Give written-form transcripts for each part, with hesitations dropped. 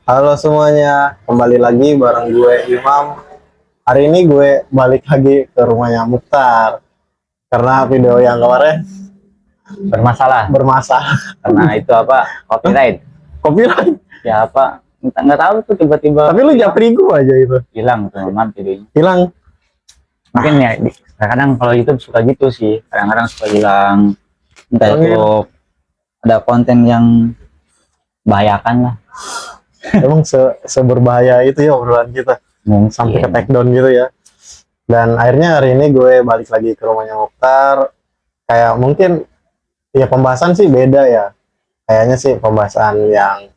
Halo semuanya, kembali lagi bareng gue Imam. Hari ini gue balik lagi ke rumahnya Mukhtar karena video yang kemarin Bermasalah bermasalah. karena itu apa, copyright Copyright. ya, apa nggak tahu tuh tiba-tiba Tapi lu japri gue aja itu. hilang tuh man videonya. Hilang. Mungkin ya kadang kalau YouTube suka gitu sih, kadang-kadang suka hilang, entah Oh, itu ada konten yang bahayakan lah Emang seberbahaya itu ya obrolan kita mungkin. sampai ke take down gitu ya. Dan akhirnya hari ini gue balik lagi ke rumahnya Mukhtar. Kayak mungkin ya pembahasan sih beda ya. Kayaknya sih pembahasan yang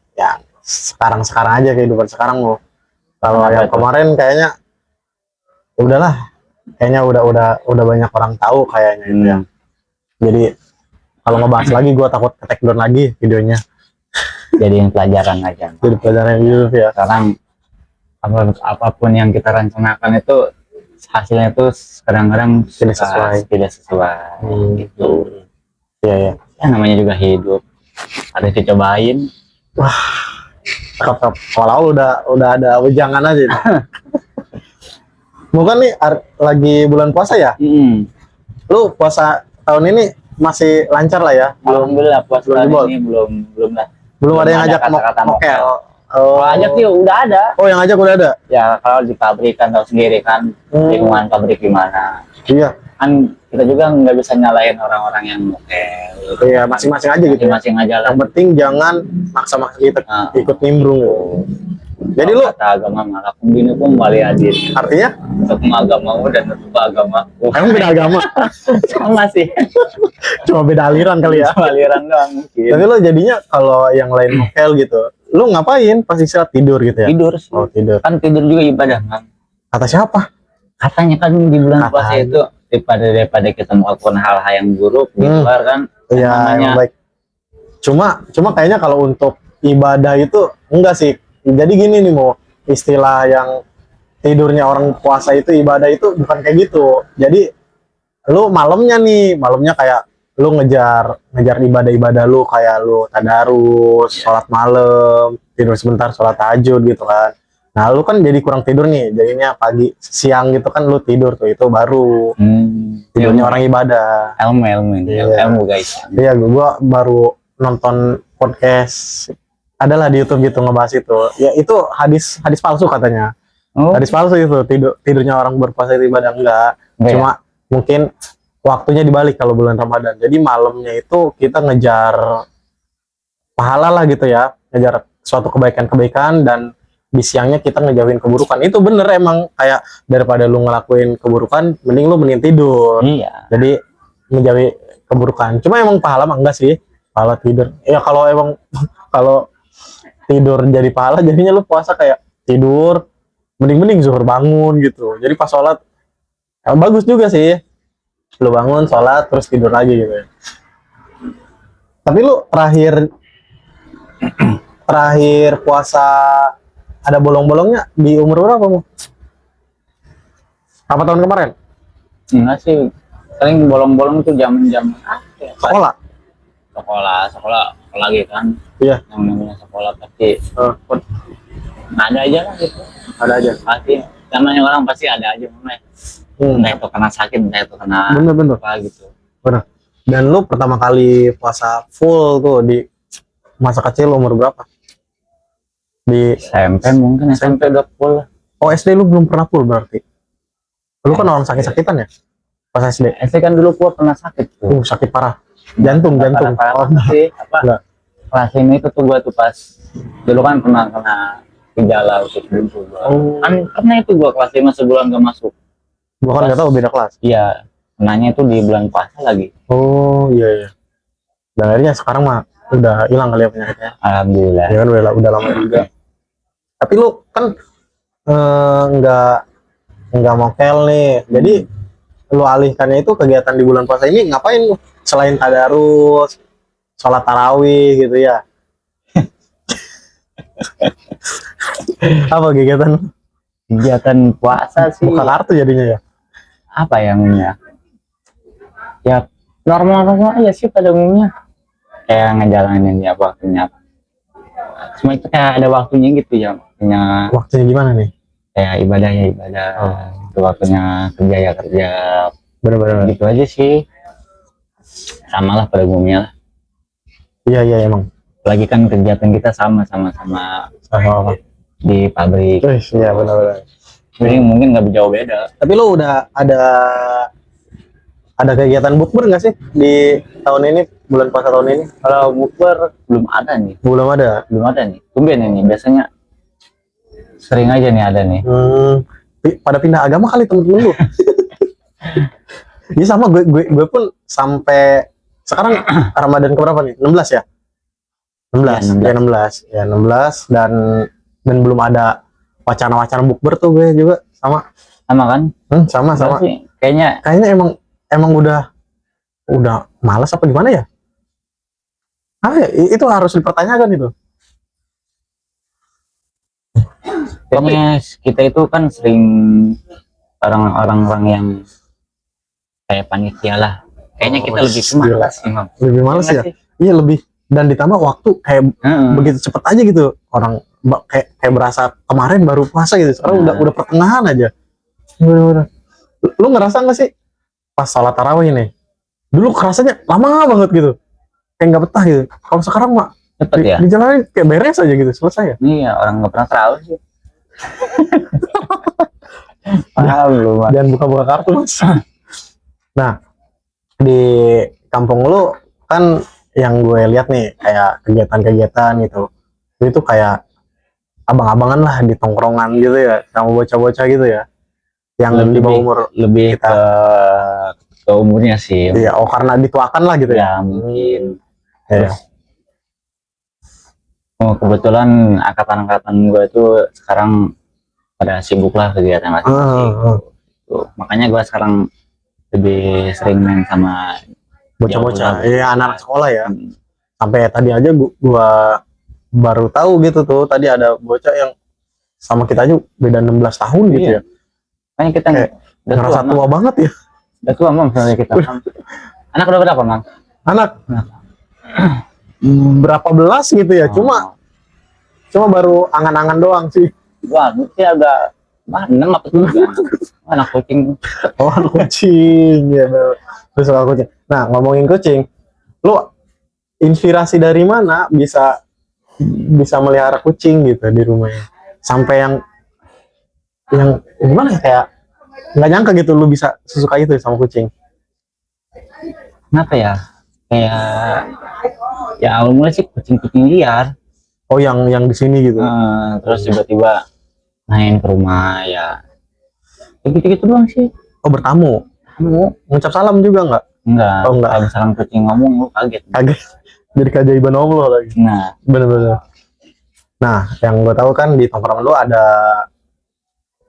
sekarang aja, kehidupan sekarang loh. Kalau Kenapa yang itu? kemarin kayaknya ya udahlah, kayaknya udah banyak orang tahu kayaknya itu ya. Jadi kalau ngebahas lagi gue takut ke take down lagi videonya. Jadiin pelajaran aja. Jadi pelajaran YouTube ya. Sekarang apapun yang kita rencanakan itu hasilnya itu kadang-kadang Tidak sesuai. tidak sesuai gitu. Iya ya. Ya namanya juga hidup, harus dicobain. Kalau udah ada wejangan aja. Nih. Bukan nih lagi bulan puasa ya? Lu puasa tahun ini masih lancar lah ya? Alhamdulillah puasa belum jebol. ini belum lah. Belum ada yang ngajak kata-kata mokel. Kalau ajak sih udah ada. Oh, yang ngajak udah ada? Ya kalau di pabrik kan tahu sendiri kan, lingkungan pabrik gimana. Iya. Kan kita juga nggak bisa nyalain orang-orang yang mokel. Iya, masing-masing aja gitu. Masing-masing aja lah. Yang penting jangan maksa-maksa kita ikut nimbrung gitu. Jadi lu kata agama malah kumbini pun balik hadir. artinya Untuk agamamu dan untuk agama. emang beda agama? Sama sih. Cuma beda aliran kali ya. Aliran doang mungkin. Tapi lu jadinya kalau yang lain mokel gitu, lu ngapain pas istirahat? Tidur gitu ya? Tidur sih. Oh, tidur. Kan tidur juga ibadah kan. Kata siapa? Katanya kan di bulan puasa Katanya. itu daripada kita melakukan hal-hal yang buruk di luar kan, Iya, namanya emang baik. Cuma kayaknya kalau untuk ibadah itu enggak sih. Jadi gini nih, mau istilah yang tidurnya orang puasa itu ibadah itu bukan kayak gitu. Jadi lu malamnya kayak lu ngejar ibadah lu, kayak lu tadarus, sholat malam, tidur sebentar, sholat tahajud gitu kan. Nah, lu kan jadi kurang tidur nih, jadinya pagi siang gitu kan lu tidur tuh, itu baru tidurnya orang ibadah. ilmu guys. Iya, gua baru nonton podcast adalah di YouTube gitu ngebahas itu. Ya itu hadis palsu katanya. Hadis palsu itu, tidurnya orang berpuasa itu ibadah enggak. Cuma mungkin waktunya dibalik kalau bulan Ramadan. Jadi malamnya itu kita ngejar pahala lah gitu ya, ngejar suatu kebaikan-kebaikan, dan di siangnya kita ngejauhin keburukan. Itu bener emang, kayak daripada lu ngelakuin keburukan mending tidur. Iya. Jadi menjauhi keburukan. Cuma emang pahala mah enggak sih, pahala tidur. Ya kalau emang kalau tidur jadi pahala, jadinya lu puasa kayak tidur mending zuhur bangun gitu. Jadi pas sholat bagus juga sih, lu bangun sholat terus tidur lagi gitu ya. Tapi lu terakhir puasa ada bolong-bolongnya di umur berapa mu? Apa tahun kemarin? Enggak sih, paling bolong-bolong tuh jam-jam sekolah lagi kan. Iya. Yang namanya sekolah pasti ada aja lah gitu. Ada aja. Pasti namanya orang pasti ada aja namanya. Entah itu kena sakit, entah itu kena bener. apa gitu. Bener. Dan lu pertama kali puasa full tuh di masa kecil umur berapa? Di SMP mungkin, SMP udah full. Oh, SD lu belum pernah full berarti? Lu kan orang sakit-sakitan ya? Pas SD? SD kan dulu gua pernah sakit tuh. Sakit parah. Jantung. Parah sih, apa? Enggak. Kelas ini tuh gua tuh pas dulu kan pernah kena gejala usus buntu gua. Kan karena itu gua kelas 5 sebulan gak masuk. Gua kan nggak tahu beda kelas. Iya, kenanya itu di bulan puasa lagi. Oh iya. Dan akhirnya sekarang mah udah hilang kali ya penyakitnya. Alhamdulillah. Ya kan udah lama juga. Tapi lu kan nggak mokel nih. Jadi lu alihkannya itu kegiatan di bulan puasa ini ngapain lu? Selain tadarus, sholat tarawih gitu ya. Apa kegiatan Puasa sih. buka kartu jadinya ya? Apa yang ya normal aja sih pada umumnya. Kayak ngejalanin ya waktunya Semua itu kayak ada waktunya gitu ya, punya Waktunya gimana nih? kayak ibadah ya ibadah, itu waktunya kerja ya kerja, Bener-bener. gitu aja sih, sama lah pada umumnya lah. Iya iya emang. Lagi kan kegiatan kita sama-sama Sama. di pabrik, Iya benar-benar. jadi mungkin nggak jauh beda. Tapi lo udah ada kegiatan bukber nggak sih di tahun ini, bulan puasa tahun ini? Kalau bukber belum ada nih, Belum ada. tumben ini biasanya sering aja nih ada nih. Pada pindah agama kali temen-temen lu. Iya sama gue pun sampai sekarang Ramadan keberapa nih? 16 ya? 16. Ya, 16. Ya 16 dan belum ada wacana-wacana bukber tuh gue juga sama. Sama kan? Sama. Berarti kayaknya Emang udah malas apa gimana ya? Itu harus dipertanyakan itu. kayaknya kita itu kan sering orang-orang yang kayak panitia lah. Kayaknya kita lebih malas sih, Mam. Lebih malas ya? Sih? Iya lebih, dan ditambah waktu kayak begitu cepet aja gitu. Orang kayak berasa kemarin baru puasa gitu. Sekarang udah pertengahan aja. Bener-bener. Lu ngerasa nggak sih pas sholat tarawih nih? Dulu kerasanya lama banget gitu. Kayak nggak betah gitu. Kalau sekarang mah Cepet ya? dijalanin kayak beres aja gitu, selesai ya. Iya, orang nggak pernah tahu sih. Paham lu, Mas. Jangan buka-buka kartu, Mas. Nah, di kampung lu kan yang gue lihat nih kayak kegiatan-kegiatan gitu. Itu kayak abang-abangan lah di tongkrongan gitu ya, sama bocah-bocah gitu ya. Yang di bawah umur lebih kita. ke umurnya sih. Iya, karena dituakan lah gitu ya. Ya mungkin. Iya. Kebetulan angkatan-angkatan gue itu sekarang pada sibuk lah kegiatan masing-masing. Makanya gue sekarang lebih sering main sama bocah-bocah. Iya, anak sekolah ya. Sampai tadi aja gua baru tahu gitu tuh, tadi ada bocah yang sama kita aja beda 16 tahun gitu ya. Makanya kita udah ngerasa tua banget ya. Udah tua, Mam, sebenarnya kita. Anak udah berapa, Mam? Anak berapa belas gitu ya, cuma baru angan-angan doang sih. Wah, mesti agak 6 apa 7. Anak kucing. Oh, anak kucing ya. Terus anak kucing. Nah, ngomongin kucing, lu inspirasi dari mana bisa melihara kucing gitu di rumahnya? Sampai yang gimana ya, kayak nggak nyangka gitu lu bisa sesuka itu sama kucing. Kenapa ya? Kayak ya awal mulai sih kucing-kucing liar. Oh, yang di sini gitu. Terus tiba-tiba main ke rumah ya. Gitu-gitu doang sih. Oh, bertamu. Ngucap salam juga nggak? Enggak. Oh, enggak. Kalau misalkan kucing ngomong lu kaget. Jadi keajaiban Allah lagi. Nah, bener-bener. Nah, yang gue tahu kan di tongkrongan lu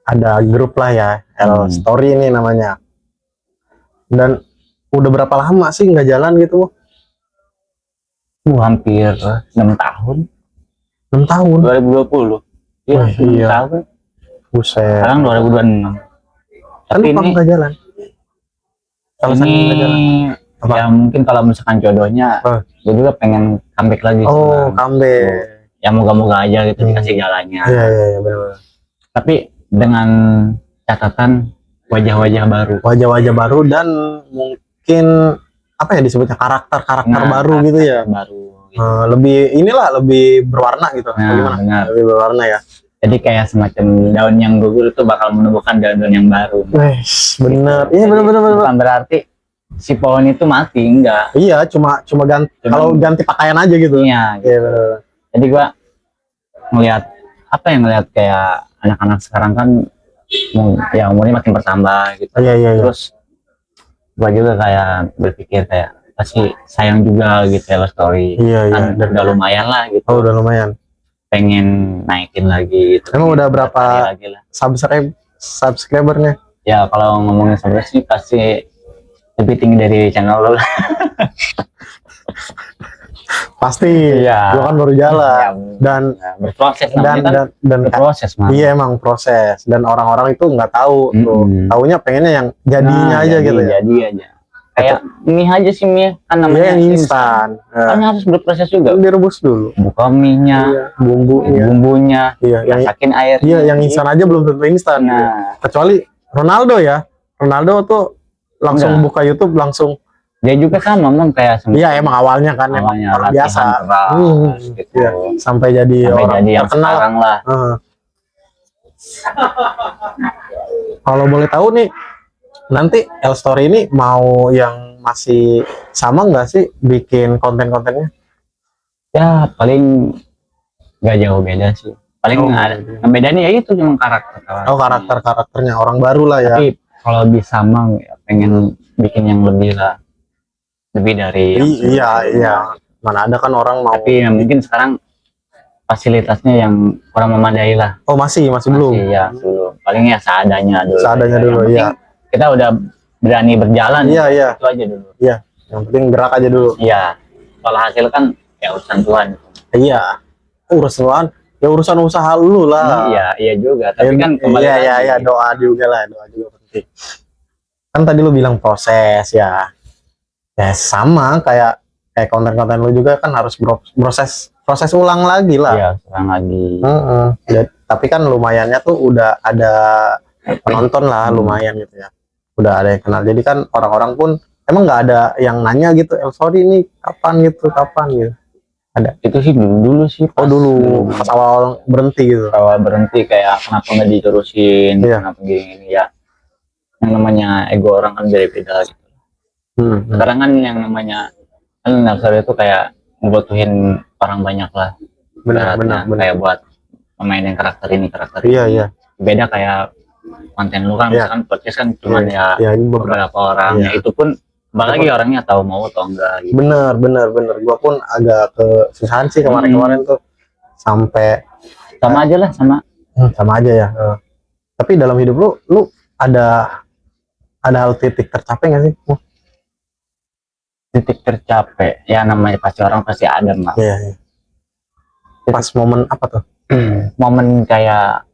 ada grup lah ya, L Story ini namanya. Dan udah berapa lama sih nggak jalan gitu? Hampir 6 tahun. 6 tahun. 2020. Iya, 6 tahun. Buset. Sekarang 2026. Tapi ini nggak jalan. Alasan ini nggak jalan. Apa? Ya mungkin kalau misalkan jodohnya, gue juga pengen comeback lagi. Oh, comeback. Ya moga-moga aja gitu dikasih jalannya. Iya, benar. Tapi dengan catatan wajah-wajah baru. Wajah-wajah baru dan mungkin apa ya disebutnya karakter baru gitu ya. Baru. Gitu. Lebih berwarna gitu. Nah, gimana? Benar. Lebih berwarna ya. Jadi kayak semacam daun yang gugur itu bakal menumbuhkan daun-daun yang baru. Bener. Iya, bener. Bukan berarti si pohon itu mati, enggak. Iya, cuma ganti kalau ganti pakaian aja gitu. Iya, gitu. Iya, bener. Jadi gua ngelihat kayak anak-anak sekarang kan ya umurnya makin bertambah gitu. Iya. Terus gua juga kayak berpikir kayak pasti sayang juga gitu ya Story. Iya. Kan udah lumayan lah gitu. Oh, udah lumayan. Pengen naikin lagi gitu. Emang udah berapa lagi lah. subscribernya? Ya kalau ngomongin subscriber sih pasti lebih tinggi dari channel lo. Pasti. Iya. Gua kan baru jalan dan berproses dan berproses, Mas. Iya, emang proses dan orang-orang itu nggak tahu tuh. Taunya pengennya yang jadinya aja gitu ya. Jadi aja. kayak mie aja sih, mie kan Iya, namanya yang instan. kan harus berproses juga, Direbus dulu. buka mie-nya, Iya, bumbunya. bumbunya, Iya, masakin air. iya, yang instan aja belum tentu instan. Gitu. Nah, Kecuali Ronaldo ya. Ronaldo tuh langsung Enggak. buka YouTube langsung. dia juga sama Mam kayak Iya, emang awalnya kan emang awalnya orang latihan biasa. keras gitu. Iya, sampai jadi Sampai orang jadi yang terkenal. sekarang lah. Kalau boleh tahu nih, nanti L Story ini mau yang masih sama nggak sih bikin konten-kontennya? Ya paling nggak jauh beda sih. Paling Oh, ada iya. yang bedanya ya itu cuma karakter. Oh, karakternya orang baru lah ya. Tapi kalau bisa Mam ya, pengen bikin yang lebih lah, lebih dari yang Iya, iya. Mana ada kan orang mau. tapi ya, mungkin sekarang fasilitasnya yang kurang memadai lah. Oh, masih belum. Masih ya dulu. Paling ya seadanya dulu. Seadanya Ya. dulu, Yang iya. penting kita udah berani berjalan. Iya, iya. Itu aja dulu. Iya, yang penting gerak aja dulu. Iya. Kalau hasil kan ya urusan Tuhan. Iya. Urusan ya urusan usaha lu lah. Iya, iya juga. Tapi kan kembali iya, lagi. iya, doa juga lah, doa juga penting. Kan tadi lu bilang proses ya. Ya sama kayak konten-konten lu juga kan harus proses ulang lagi lah. Iya, sekarang lagi. Tapi kan lumayannya tuh udah ada penonton lah, lumayan gitu ya. Udah ada yang kenal. Jadi kan orang-orang pun emang nggak ada yang nanya gitu, sorry nih kapan gitu. Itu sih dulu sih. Oh dulu pas awal berhenti gitu. Awal berhenti kayak kenapa nggak diterusin, Iya. kenapa gini ya. Yang namanya ego orang kan beda-beda gitu. Sekarang kan yang namanya kan Nafsar itu kayak ngebutuhin orang banyak lah. Benar. Kayak buat memainin karakter ini karakter Iya, ini. iya. Beda kayak konten lu kan, Iya. misalkan podcast kan cuman Iya, ini beberapa orang. Iya. Ya itu pun apalagi orangnya tahu mau atau enggak gitu. bener. Gua pun agak kesusahan sih kemarin tuh sampai Sama aja lah sama aja ya. Tapi dalam hidup lu ada hal titik tercapai nggak sih? titik tercapai. Ya namanya pasti orang pasti ada mah. Iya. Pas momen apa tuh? Momen kayak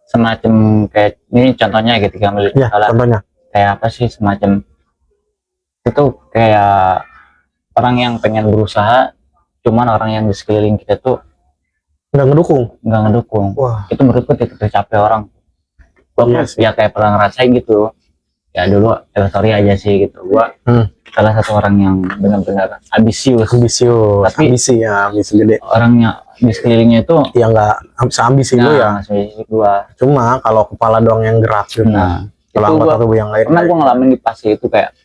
semacam kayak ini contohnya ketika melihat Iya, contohnya. kayak apa sih semacam itu kayak orang yang pengen berusaha cuman orang yang di sekeliling kita tuh Nggak ngedukung. Wah, itu menurutku titik tercapai orang. Gua Iya sih. ya kayak pernah ngerasain gitu ya dulu sorry aja sih gitu. Gua salah satu orang yang benar-benar ambisius tapi ambisi gede. orangnya di sekelilingnya itu Ya nggak ambisi lu ya. ambisi gua. Cuma kalau kepala doang yang gerak gitu. Nah, Kalau itu anggota gua tubuh yang lain. pernah gua ngalamin di fase itu kayak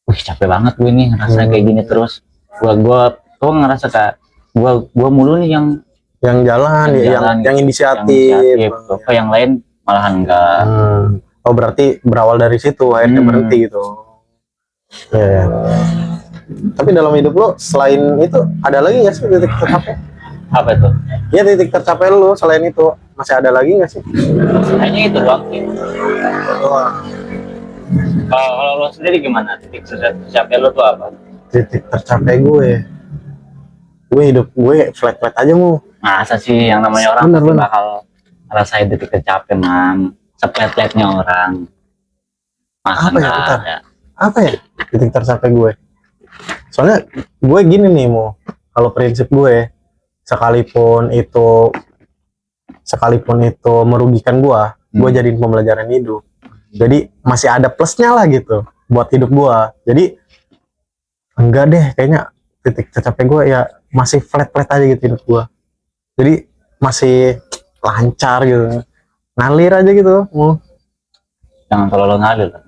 wih capek banget gue nih ngerasa kayak gini terus. Gua ngerasa kayak gua mulu nih yang jalan, yang inisiatif. tuh. Kok yang lain malahan enggak. Oh berarti berawal dari situ akhirnya berhenti gitu. Ya. Tapi dalam hidup lo selain itu ada lagi nggak sih titik tercapai? Apa itu? Ya titik tercapai lo selain itu masih ada lagi nggak sih? Kayaknya itu doang sih. Wah, Kalau lo sendiri gimana? Titik tercapai lo tuh apa? titik tercapai gue hidup gue flat aja mu. Masa sih yang namanya orang pasti bakal ngerasain titik tercapai Mam. Seplet-pletnya orang. Masa apa ya titik tercapai gue? Soalnya gue gini nih mu, kalau prinsip gue sekalipun itu merugikan gue jadiin pembelajaran hidup. Jadi masih ada plusnya lah gitu buat hidup gue. Jadi enggak deh kayaknya titik tercapai gue ya masih flat aja gitu hidup gue. Jadi masih lancar gitu, ngalir aja gitu. Jangan terlalu ngalir lah.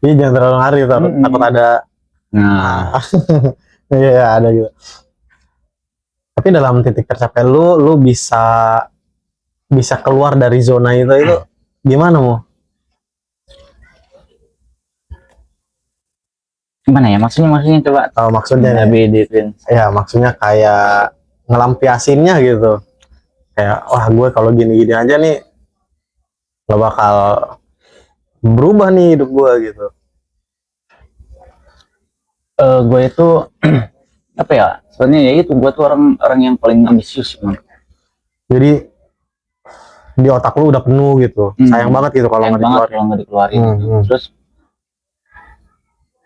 Iya jangan terlalu ngalir, takut ada. Nah, iya ada gitu. Tapi dalam titik tercapai lu bisa keluar dari zona itu gimana mu? gimana ya maksudnya coba Maksudnya ya maksudnya kayak ngelampiasinnya gitu, kayak wah gue kalau gini aja nih gak bakal berubah nih hidup gue gitu. Gue itu apa ya sebenarnya ya itu gue tuh orang yang paling ambisius man. Jadi di otak lu udah penuh gitu. Sayang banget gitu kalau sayang nggak banget dikeluarin. kalau nggak dikeluarin gitu. Hmm. Terus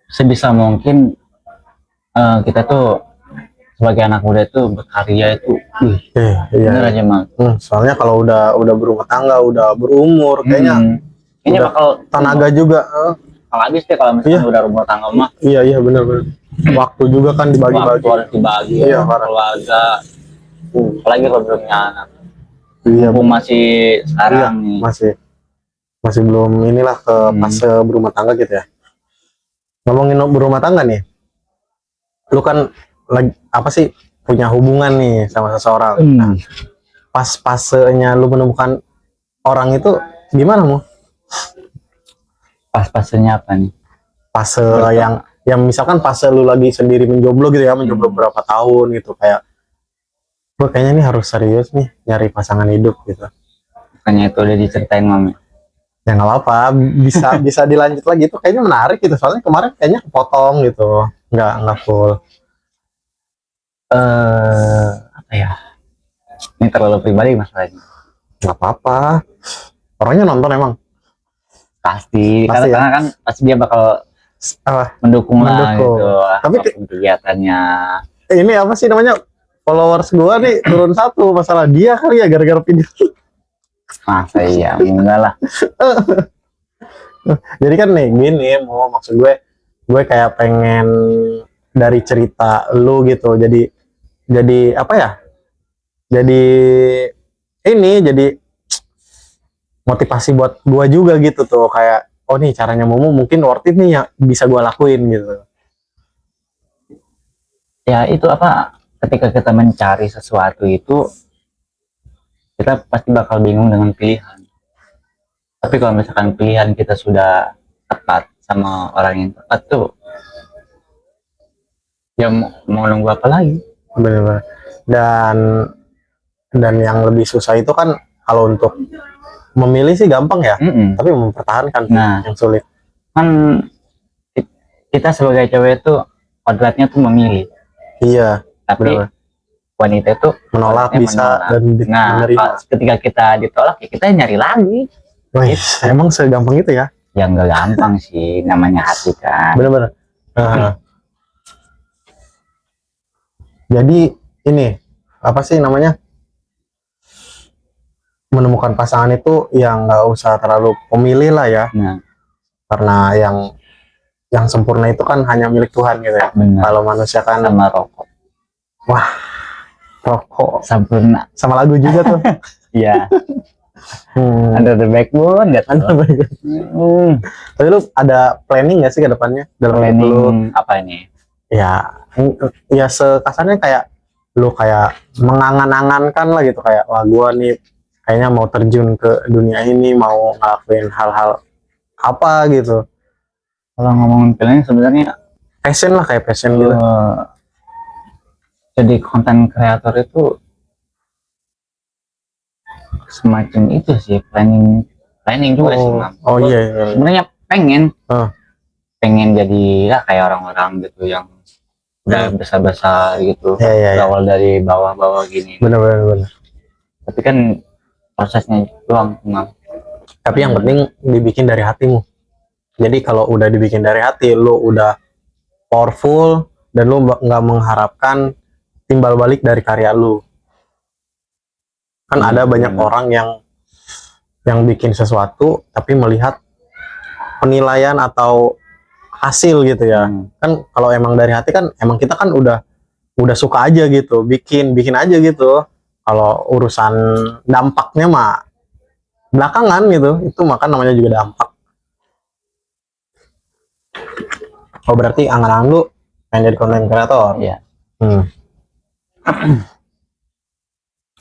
sebisa mungkin kita tuh sebagai anak muda itu berkarya itu Iya. bener aja Mang. Soalnya kalau udah berumah tangga, udah berumur, kayaknya Kayaknya udah bakal tenaga juga. bakal habis deh kalau misalnya udah rumah tangga mah. Iya benar. Waktu juga kan dibagi-bagi. Waktu harus dibagi Iya, sama parah. keluarga. Apalagi kalau belum punya anak. Iya, Mumpung masih sekarang nih. masih belum inilah ke fase berumah tangga gitu ya. Ngomongin berumah tangga nih, lu kan lagi apa sih punya hubungan nih sama seseorang. Nah, pas fasenya lu menemukan orang itu gimana mu? Pas fasenya apa nih? Fase yang misalkan fase lu lagi sendiri menjomblo gitu ya, menjomblo berapa tahun gitu, kayak gue kayaknya nih harus serius nih nyari pasangan hidup gitu. Makanya itu udah diceritain Mami. Ya nggak apa-apa, bisa dilanjut lagi, itu kayaknya menarik gitu, soalnya kemarin kayaknya kepotong gitu, nggak full. Apa ya? Ini terlalu pribadi masalahnya. Nggak apa-apa, orangnya nonton emang. Pasti ya? karena kan pasti dia bakal mendukung lah gitu. Tapi kegiatannya ini apa sih namanya, followers gua nih turun 1, masalah dia kali ya gara-gara video. masa iya enggak lah. Jadi kan nih gini, mau maksud gue kayak pengen dari cerita lu gitu, jadi apa ya, jadi motivasi buat gua juga gitu tuh, kayak oh nih caranya Momo mungkin worth it nih ya, bisa gua lakuin gitu. Ya itu apa, ketika kita mencari sesuatu itu kita pasti bakal bingung dengan pilihan. Tapi kalau misalkan pilihan kita sudah tepat sama orang yang tepat tuh, ya mau nunggu apa lagi? Bener-bener. Dan yang lebih susah itu kan, kalau untuk memilih sih gampang ya, tapi mempertahankan yang sulit. Kan kita sebagai cewek itu kodratnya tuh memilih. Iya. Tapi bener. Wanita itu menolak bisa dan menerima. Ketika kita ditolak ya kita nyari lagi. Emang segampang itu ya? Ya nggak gampang sih, namanya hati kan. Bener-bener. Jadi ini apa sih namanya, menemukan pasangan itu yang nggak usah terlalu pemilih lah ya. Karena yang sempurna itu kan hanya milik Tuhan gitu ya. Kalau manusia kan sama rokok. Wah, rokok sempurna sama lagu juga tuh. Iya. Under the backbone nggak tahu. Tapi lu ada planning nggak sih ke depannya dalam planning lu? Apa ini ya sekasarnya kayak lu kayak mengangan-angankan lah gitu, kayak wah gua nih kayaknya mau terjun ke dunia ini, mau ngelakuin hal-hal apa gitu. Kalau ngomongin planning sebenarnya passion lah, kayak passion gitu. Jadi konten kreator itu semacam itu sih, planning juga sih Mam. Oh iya. Sebenarnya pengen jadi ya kayak orang-orang gitu yang udah besar-besar gitu. Awal dari bawah-bawah gini. Bener. Tapi kan prosesnya doang Mam. Tapi yang penting dibikin dari hatimu. Jadi kalau udah dibikin dari hati, lu udah powerful dan lu nggak mengharapkan timbal balik dari karya lu. Kan ada banyak orang yang bikin sesuatu tapi melihat penilaian atau hasil gitu ya. Kan kalau emang dari hati kan emang kita kan udah suka aja gitu, bikin aja gitu. Kalau urusan dampaknya mah belakangan gitu, itu makan namanya juga dampak. Oh berarti angan-angan lu pengen jadi konten kreator? Iya.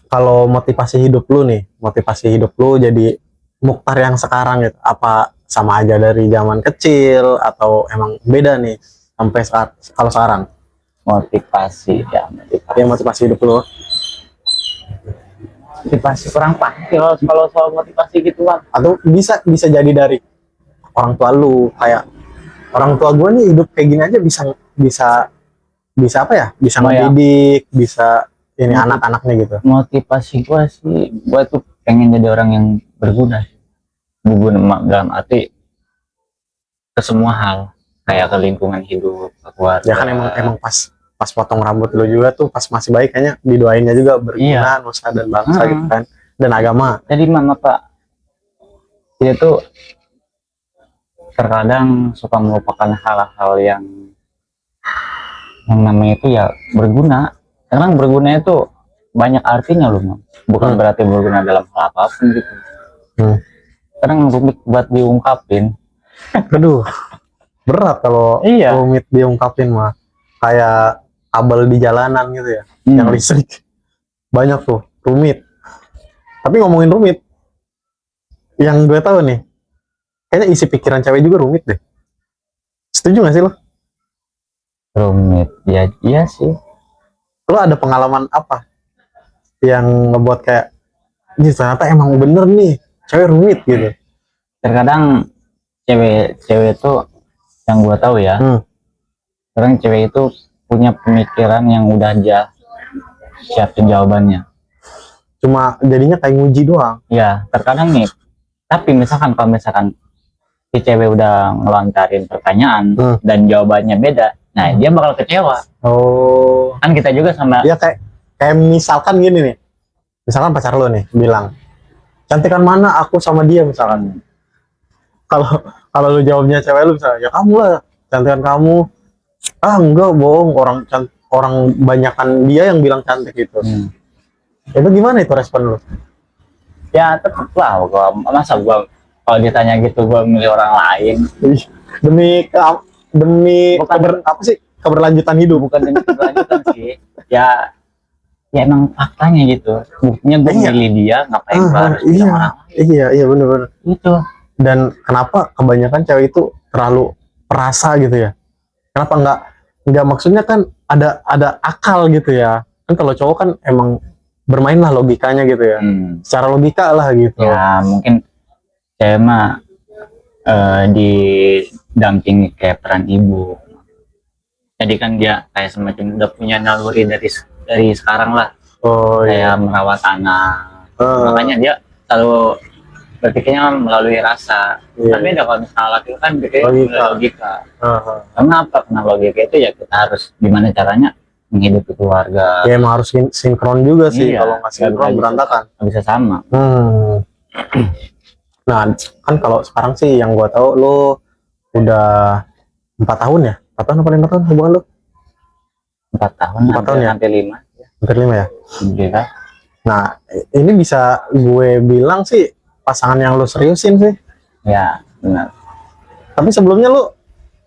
Kalau motivasi hidup lu jadi Mukhtar yang sekarang gitu, apa sama aja dari zaman kecil atau emang beda nih sampai kalau sekarang? Motivasi hidup lu. Motivasi kurang pasti kalau soal motivasi gitu Bang. Atau bisa jadi dari orang tua lu, kayak orang tua gue nih hidup kayak gini aja bisa apa ya? Bisa mendidik, bisa ini anak-anaknya gitu. Motivasi gue sih, gue tuh pengen jadi orang yang berguna dalam arti ke semua hal, kayak ke lingkungan hidup, ke keluarga. Ya kan emang pas potong rambut lu juga tuh pas masih baik kayaknya didoainnya juga berguna nusa dan bangsa gitu kan, dan agama. Jadi mama pak dia tuh terkadang suka melupakan hal-hal yang namanya itu ya berguna. Karena berguna itu banyak artinya loh, Mam. Bukan berarti berguna dalam hal apapun gitu. Kadang rumit buat diungkapin. Aduh, berat kalau rumit diungkapin mah. Kayak kabel di jalanan gitu ya, yang listrik. Banyak tuh, rumit. Tapi ngomongin rumit, yang gue tahu nih, kayaknya isi pikiran cewek juga rumit deh. Setuju gak sih lo? Rumit, ya iya sih. Lo ada pengalaman apa yang ngebuat kayak, ini ternyata emang bener nih, cewek rumit gitu? Terkadang cewek tuh yang gua tahu ya, kadang cewek itu punya pemikiran yang udah aja siapin jawabannya. Cuma jadinya kayak nguji doang. Ya, terkadang nih. Tapi misalkan kalau misalkan si cewek udah ngelontarin pertanyaan dan jawabannya beda, nah dia bakal kecewa. Oh. Kan kita juga sama. Ya kayak misalkan gini nih. Misalkan pacar lo nih bilang, cantikan mana aku sama dia misalkan. Kalau lu jawabnya cewek lu misalnya, ya kamu lah, cantikan kamu. Ah enggak, bohong, orang banyakan dia yang bilang cantik gitu. Itu gimana itu respon lu? Ya tetep lah, masa gua kalau ditanya gitu gua milih orang lain demi apa sih, keberlanjutan hidup. Bukan demi keberlanjutan sih. Ya emang faktanya gitu, buktinya gue milih dia, ngapain gua harus milih orang lain. Iya bener-bener itu. Dan kenapa kebanyakan cewek itu terlalu perasa gitu ya? Kenapa nggak maksudnya kan ada akal gitu ya? Kan kalau cowok kan emang bermainlah logikanya gitu ya, secara logika lah gitu. Ya mungkin saya mah didampingi kayak peran ibu. Jadi kan dia kayak semacam udah punya naluri dari sekarang lah. Kayak merawat anak. Makanya dia selalu berpikirnya melalui rasa. Tapi beda kalau misalnya laki kan berpikirnya logika. Kenapa logika itu ya kita harus gimana caranya menghidupi keluarga. Ya emang harus sinkron juga sih. Kalau nggak sinkron berantakan. Nggak bisa sama. Nah kan kalau sekarang sih yang gua tahu lo udah 4 tahun ya? 4 tahun apa 5 tahun hubungan lo? 4 tahun. 4 tahun ya? Hampir 5. Hampir 5 ya? Gila. Nah ini bisa gue bilang sih pasangan yang lo seriusin sih. Ya benar. Tapi sebelumnya lo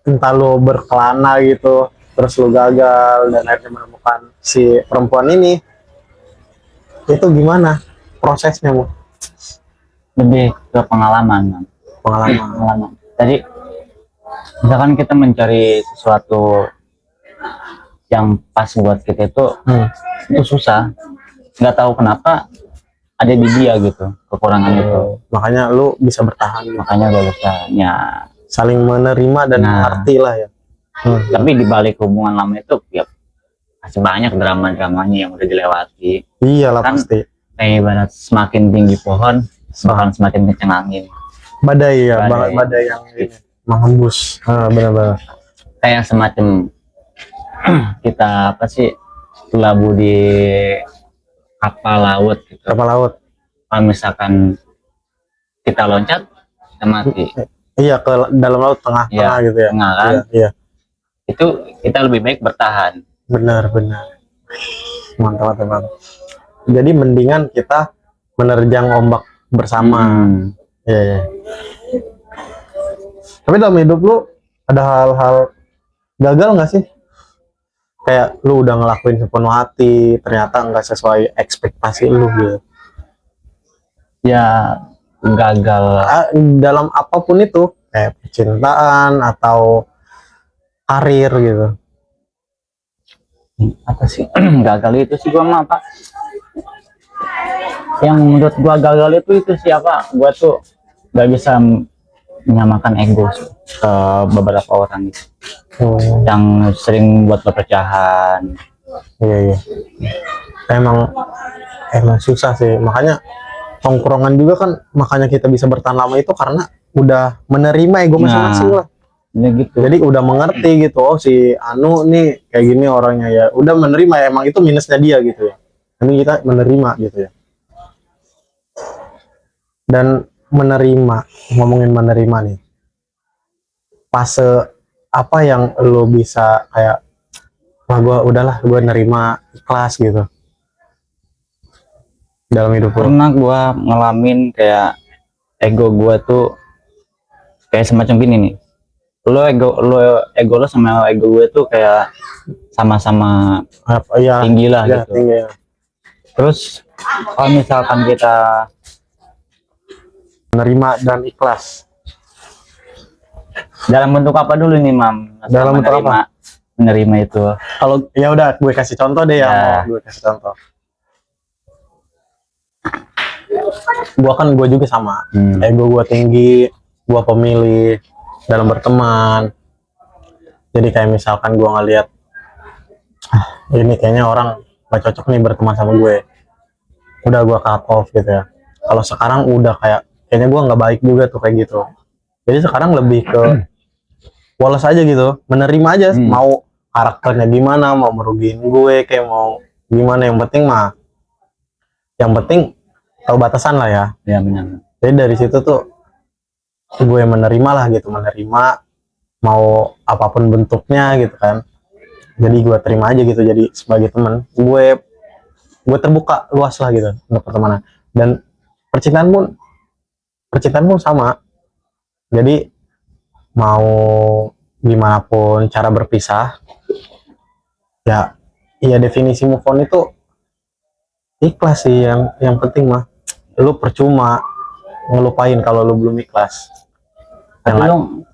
entah lo berkelana gitu, terus lo gagal dan akhirnya menemukan si perempuan ini, itu gimana prosesnya Mu? Lebih ke pengalaman. Jadi misalkan kita mencari sesuatu yang pas buat kita itu susah, nggak tahu kenapa ada di dia gitu kekurangan itu. Makanya lu bisa bertahan. Makanya gak bisa ya saling menerima dan mengerti lah ya. Tapi di balik hubungan lama itu ya masih banyak drama-dramanya yang udah dilewati. Iyalah kan, pasti. Kayak ibarat semakin tinggi pohon bahkan semakin kencang angin. Badai ya, badai yang ini menghembus. Benar-benar. Kayak semacam kita apa sih labu di kapal laut gitu. Kapal laut. Kalau misalkan kita loncat, kita mati. Iya, ke dalam laut tengah-tengah gitu ya. Tengah kan? Iya. Itu kita lebih baik bertahan. Benar. Mantap. Jadi mendingan kita menerjang ombak bersama. Iya. Tapi dalam hidup lu ada hal-hal gagal nggak sih? Kayak lu udah ngelakuin sepenuh hati, ternyata nggak sesuai ekspektasi lu gitu. Ya gagal dalam apapun itu, kayak percintaan atau karir gitu. Apa sih gagal itu sih gua mah apa? Yang menurut gua gagal itu siapa? Gua tuh gak bisa menyamakan ego ke beberapa orang gitu. Yang sering buat perpecahan. Iya. Emang susah sih, makanya tongkrongan juga kan, makanya kita bisa bertahan lama itu karena udah menerima ego masing-masing lah. Ya gitu. Jadi udah mengerti gitu, oh si Anu nih kayak gini orangnya ya, udah menerima ya, emang itu minusnya dia gitu ya. Ini kita menerima gitu ya. Dan menerima, ngomongin menerima nih, fase apa yang lo bisa kayak, wah gue nerima, ikhlas gitu dalam hidup lo? Pernah gua ngalamin kayak ego gua tuh kayak semacam gini nih. Ego lo sama ego gue tuh kayak sama-sama Ya, tinggi lah ya, gitu. tinggi ya. Terus kalau misalkan kita Menerima dan ikhlas dalam bentuk apa dulu nih, Mam? dalam bentuk menerima, apa? menerima itu. Kalau ya udah gue kasih contoh deh ya, Ya. mau gue kasih contoh. Gue juga sama, ego gue tinggi, gue pemilih dalam berteman. Jadi kayak misalkan gue ngeliat, ini kayaknya orang gak cocok nih berteman sama gue, udah gue cut off gitu ya. Kalau sekarang udah kayak kayaknya gue nggak baik juga tuh kayak gitu. Jadi sekarang lebih ke polos aja gitu, menerima aja, mau karakternya gimana, mau merugiin gue kayak mau gimana, yang penting tahu batasan lah ya. Ya benar. Jadi dari situ tuh gue menerima lah gitu, menerima mau apapun bentuknya gitu kan. Jadi gue terima aja gitu, jadi sebagai teman gue terbuka luas lah gitu untuk pertemanan. Dan percintaan pun sama. Jadi mau gimana pun cara berpisah, ya definisi move on itu ikhlas sih, yang penting mah. Lu percuma ngelupain kalau lu belum ikhlas. Tapi lu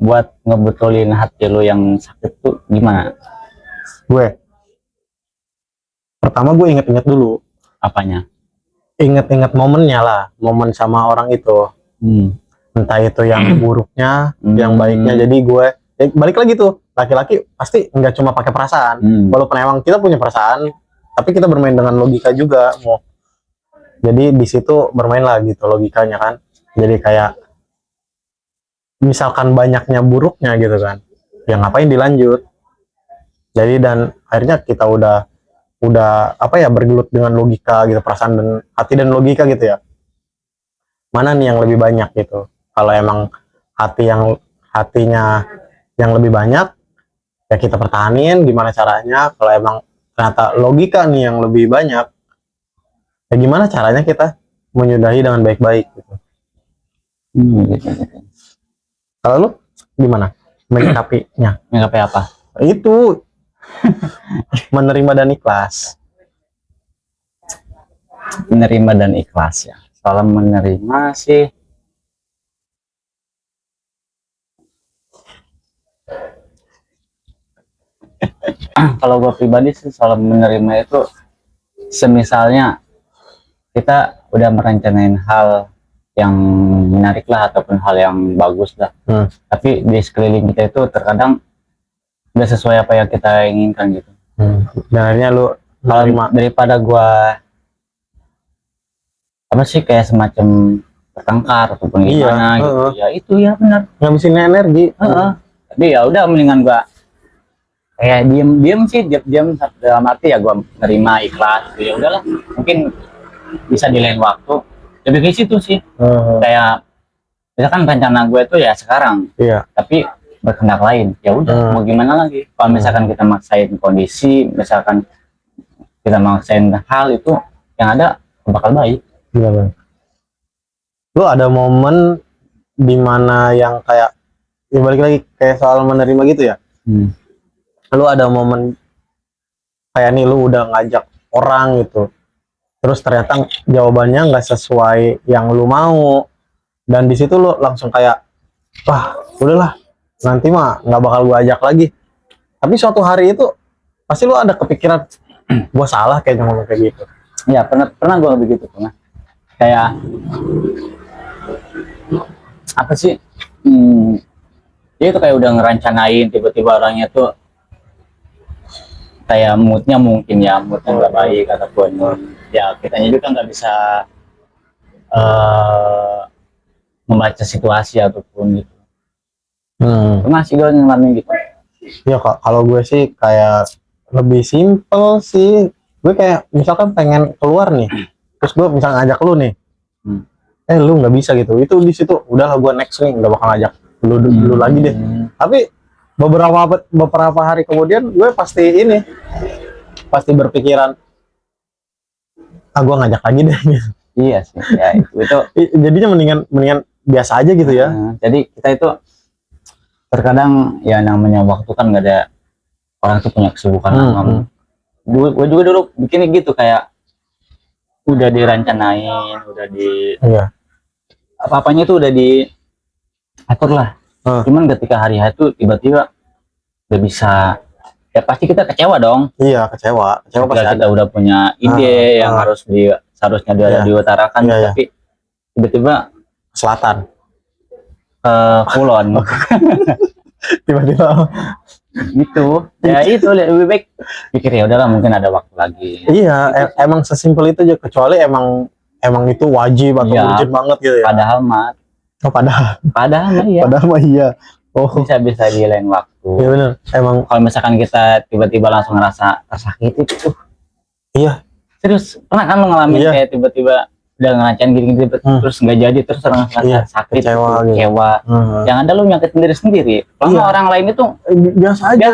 buat ngebetulin hati lu yang sakit tuh gimana? Gue pertama gue inget-inget dulu, Apanya? inget-inget momennya lah, momen sama orang itu, entah itu yang buruknya, yang baiknya. Jadi gue balik lagi tuh, laki-laki pasti nggak cuma pakai perasaan, walaupun emang kita punya perasaan, tapi kita bermain dengan logika juga. Jadi di situ bermain lah gitu logikanya kan. Jadi kayak misalkan banyaknya buruknya gitu kan, ya ngapain dilanjut. Jadi dan akhirnya kita udah apa ya, bergelut dengan logika gitu, perasaan dan hati dan logika gitu ya. Mana nih yang lebih banyak gitu. Kalau emang hatinya yang lebih banyak, ya kita pertahanin gimana caranya. Kalau emang ternyata logika nih yang lebih banyak, ya gimana caranya kita menyudahi dengan baik-baik gitu. Gitu. Kalau lu gimana menyikapinya? Menyikapi apa? Itu menerima dan ikhlas. Menerima dan ikhlas ya. Soal menerima sih, kalau gue pribadi sih soal menerima itu, semisalnya kita udah merencanain hal yang menarik lah ataupun hal yang bagus lah, tapi di sekeliling kita itu terkadang udah sesuai apa yang kita inginkan gitu. Dan akhirnya lu menerima. Daripada gua apa sih kayak semacam bertengkar ataupun gimana gitu, ya itu ya benar ngabisin energi. Tapi ya udah mendingan gua kayak diem sih, diam dalam arti ya gua nerima ikhlas gitu. Ya udahlah, mungkin bisa di lain waktu, lebih ke situ sih. Kayak misalkan rencana gue itu ya sekarang, tapi berkehendak lain, ya udah mau gimana lagi. Kalau misalkan kita maksain kondisi, misalkan kita maksain hal itu, yang ada bakal baik. Lu ada momen dimana yang kayak, ya balik lagi kayak soal menerima gitu ya. Lu ada momen kayak nih, lu udah ngajak orang gitu, terus ternyata jawabannya nggak sesuai yang lu mau, dan di situ lu langsung kayak, wah udahlah, nanti mah nggak bakal gua ajak lagi. Tapi suatu hari itu pasti lu ada kepikiran, gua salah kayaknya ngomong kayak gitu. Ya pernah gua begitu, pernah. Kayak apa sih? Dia tuh kayak udah ngerancanain, tiba-tiba orangnya tuh kayak moodnya mungkin ya moodnya nggak baik ataupun ya kitanya juga nggak bisa eh membaca situasi ataupun gitu. Masih gue ngalamin gitu. Ya kalau gue sih kayak lebih simpel sih. Gue kayak misalkan pengen keluar nih, terus gue misalnya ngajak lu nih, lu nggak bisa gitu. Itu di situ udahlah gue next nih, nggak bakal ngajak lu lagi deh. Tapi beberapa hari kemudian gue pasti berpikiran, gue ngajak lagi deh. Iya sih, ya itu. Jadinya mendingan biasa aja gitu ya. Jadi kita itu terkadang ya namanya waktu kan nggak ada, orang tuh punya kesibukan. Gue juga dulu bikin gitu kayak udah dirancanain, udah di apa-apanya tuh udah diatur lah. Cuman ketika hari itu tiba-tiba udah bisa, ya pasti kita kecewa dong. Iya, kecewa pasti kita udah punya ide yang seharusnya dia diutarakan, tapi tiba-tiba selatan ke kulon. Tiba-tiba gitu ya. Itu lebih baik pikir ya udahlah, mungkin ada waktu lagi. Iya, emang sesimpel itu aja, kecuali emang itu wajib atau urgent banget gitu ya. Padahal mah iya. Bisa di lain waktu. Iya benar. Emang kalau misalkan kita tiba-tiba langsung ngerasa tersakiti tuh. Iya. Serius, pernah kan lo ngalamin kayak tiba-tiba udah ngerancang gini terus nggak jadi, terus orang ngerasa sakit, kecewa. Yang ada lu nyakitin diri sendiri. Kalau orang lain itu biasa aja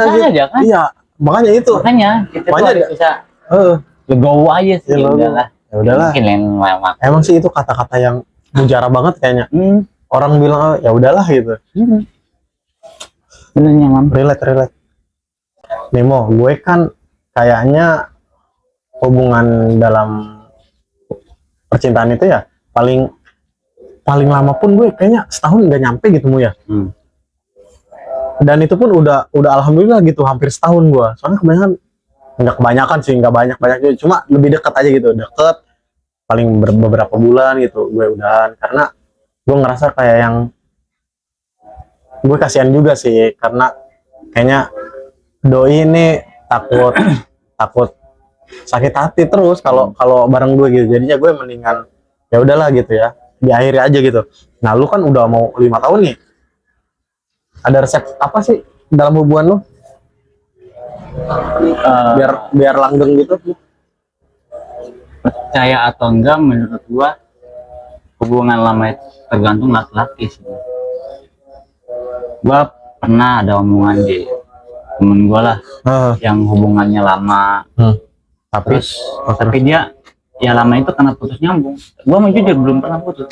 kan. Iya, makanya itu. Kita tuh harus bisa legowo aja sih. Ya udahlah. Mungkin lain waktu. Emang sih itu kata-kata yang mujara banget kayaknya. Orang bilang ya udahlah gitu. Benernya mam. Relate. Nemo, gue kan kayaknya hubungan dalam percintaan itu ya paling lama pun gue kayaknya setahun nggak nyampe gitu ya. Dan itu pun udah alhamdulillah gitu hampir setahun gue. Soalnya nggak kebanyakan sih, nggak banyak juga, cuma lebih dekat aja gitu, paling beberapa bulan gitu gue udahan, karena gue ngerasa kayak yang gue kasihan juga sih, karena kayaknya doi ini takut sakit hati terus kalau bareng gue gitu. Jadinya gue mendingan ya udahlah gitu ya, diakhiri aja gitu. Nah lu kan udah mau 5 tahun nih, ada resep apa sih dalam hubungan lu biar langgeng gitu? Percaya atau enggak, menurut gua hubungan lama itu tergantung laki-laki sih. Gua pernah ada omongan di temen gua lah yang hubungannya lama. Tapi dia ya lama itu karena putus nyambung. Gua mau jujur belum pernah putus.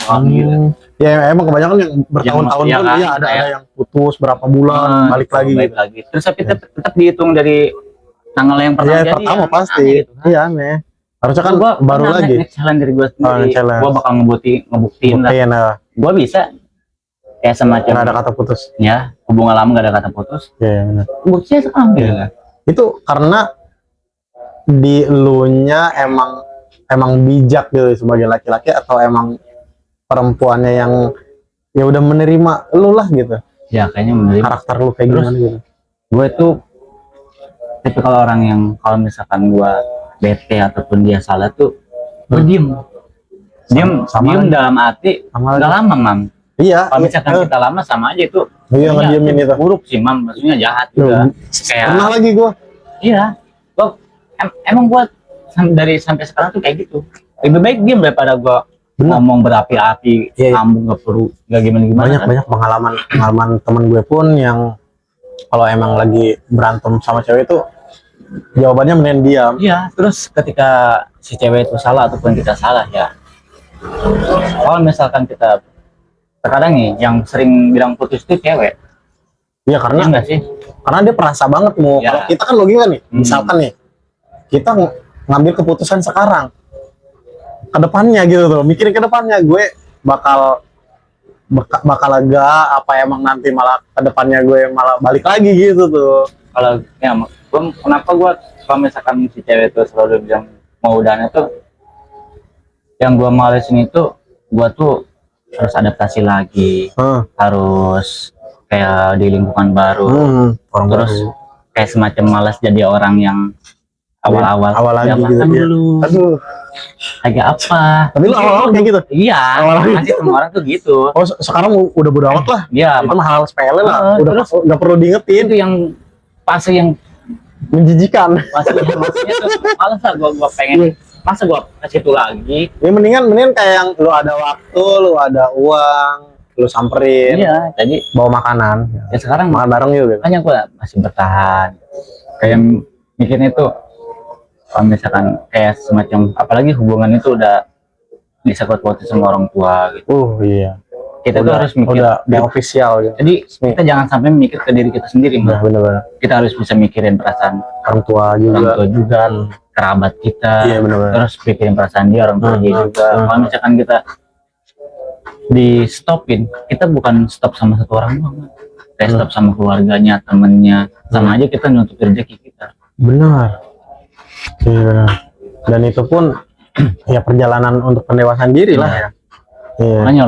Ya emang kebanyakan yang bertahun-tahun pun ada yang putus berapa bulan balik lagi. Terus tapi tetap dihitung dari tanggal yang pernah jadi. Pertama pasti. Iya aneh. Harusnya kan gua baru lagi. Challenge dari gua sendiri. Gua bakal ngebuktiin lah. Gua bisa kayak semacam nggak ada kata putus. Ya, hubungan lama nggak ada kata putus. Iya benar. Buktinya sekarang itu karena di elunya emang bijak gitu sebagai laki-laki, atau emang perempuannya yang ya udah menerima lu lah gitu. Ya kayaknya menerima karakter lu kayak gimana gitu. Gue tuh tapi kalau orang yang kalau misalkan gue bete ataupun dia salah tuh gue diem dalam arti nggak lama mam. Iya. Kalau misalkan kita lama sama aja itu. Iya ngediemin itu. Buruk sih mam, maksudnya jahat juga. Kayak pernah lagi gue. Iya. Emang gue dari sampai sekarang tuh kayak gitu. Lebih baik diem daripada gue ngomong berapi-api, ngambung nggak perlu, nggak gimana. Banyak pengalaman temen gue pun yang kalau emang lagi berantem sama cewek itu jawabannya mending diam. Iya. Terus ketika si cewek itu salah ataupun kita salah ya. Kalau misalkan kita terkadang nih yang sering bilang putus itu cewek. Iya karena enggak sih? Karena dia perasa banget mau. Kalau kita kan logika nih, misalkan nih kita ngambil keputusan sekarang, ke depannya gitu tuh, mikirin ke depannya, gue bakal lega apa emang nanti malah ke depannya gue malah balik lagi gitu tuh. Kalau ya kenapa gue kalau misalkan si cewek itu selalu bilang mau udahan itu, yang gue malesin itu gue tuh harus adaptasi lagi, harus kayak di lingkungan baru, terus kayak semacam malas jadi orang yang awal-awal Awal lagi ya, gitu, makan iya. dulu Aduh. agak apa. Tapi lu awal-awal kayak gitu. Iya, Awal-awal masih semua orang tuh gitu. Oh, sekarang udah bodo amat lah. Iya, Itu mah hal sepele lah. Udah terus nggak perlu diingetin. itu yang fase yang Menjijikan. maksudnya tuh malas lah gua Iya. pengen masa gua ke situ lagi. Ya mendingan kayak yang lu ada waktu, lu ada uang, lu samperin, Iya, jadi bawa makanan. ya sekarang Makan bareng juga. makanya gua masih bertahan. Kayak mikirnya tuh kalau misalkan kayak semacam apalagi hubungan itu udah disangkut-pautin sama orang tua gitu. Iya. Kita tuh harus mikir udah official gitu. jadi kita jangan sampai mikir ke diri kita sendiri, Nah, Mbak. bener-bener. Kita harus bisa mikirin perasaan Orang tua juga. orang tua juga, kerabat kita. Iya, bener-bener. Terus pikirin perasaan dia, orang tua dia juga. Kalau misalkan kita di stopin, kita bukan stop sama satu orang doang, Mbak. Kayak stop sama keluarganya, temennya, sama aja kita nutup rezeki kita. Benar. Iya, benar. Dan itu pun ya perjalanan untuk pendewasaan diri lah ya. Iya. Makanya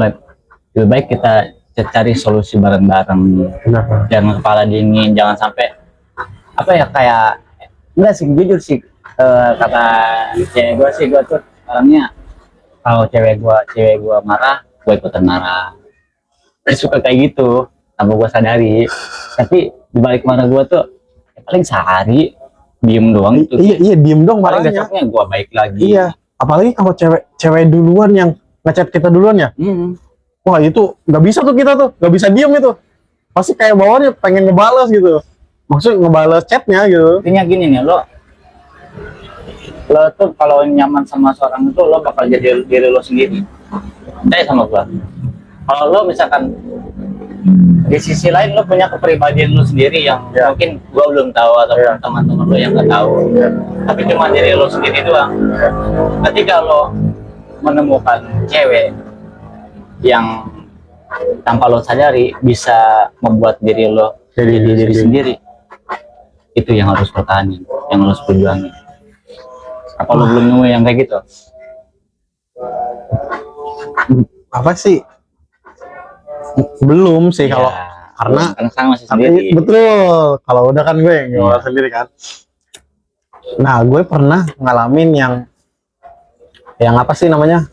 lebih baik kita cari solusi bareng-bareng. Benar. Jangan kepala dingin, jangan sampai apa ya kayak enggak sih jujur sih kata cewek gue sih gue tuh orangnya kalau cewek gue marah gue ikutan marah. Dia suka kayak gitu tanpa gue sadari. Tapi dibalik marah gue tuh ya paling sehari diem doang gitu. Iya, diem dong Paling marahnya. besoknya gue baik lagi. Iya. Apalagi kalau cewek duluan yang ngechat kita duluan ya. Wah itu nggak bisa tuh kita tuh, nggak bisa diem itu. Pasti kayak bawaannya pengen ngebales gitu. Maksudnya ngebales chatnya gitu. Intinya gini nih lo tuh kalau nyaman sama seorang itu lo bakal jadi diri lo sendiri. Percaya sama gua. Kalau lo misalkan di sisi lain lo punya kepribadian lo sendiri yang mungkin gua belum tahu ataupun teman-teman lo yang nggak tahu, tapi cuma diri lo sendiri doang. Ketika lo menemukan cewek yang tanpa lo sadari bisa membuat diri lo jadi diri sendiri, itu yang harus pertahanin, yang harus perjuangin. Apa lo belum nemu yang kayak gitu? Apa sih? Belum sih kalau karena sekarang masih sendiri. betul. Kalau udah kan gue yang ngawal sendiri kan. Nah, gue pernah ngalamin yang apa sih namanya?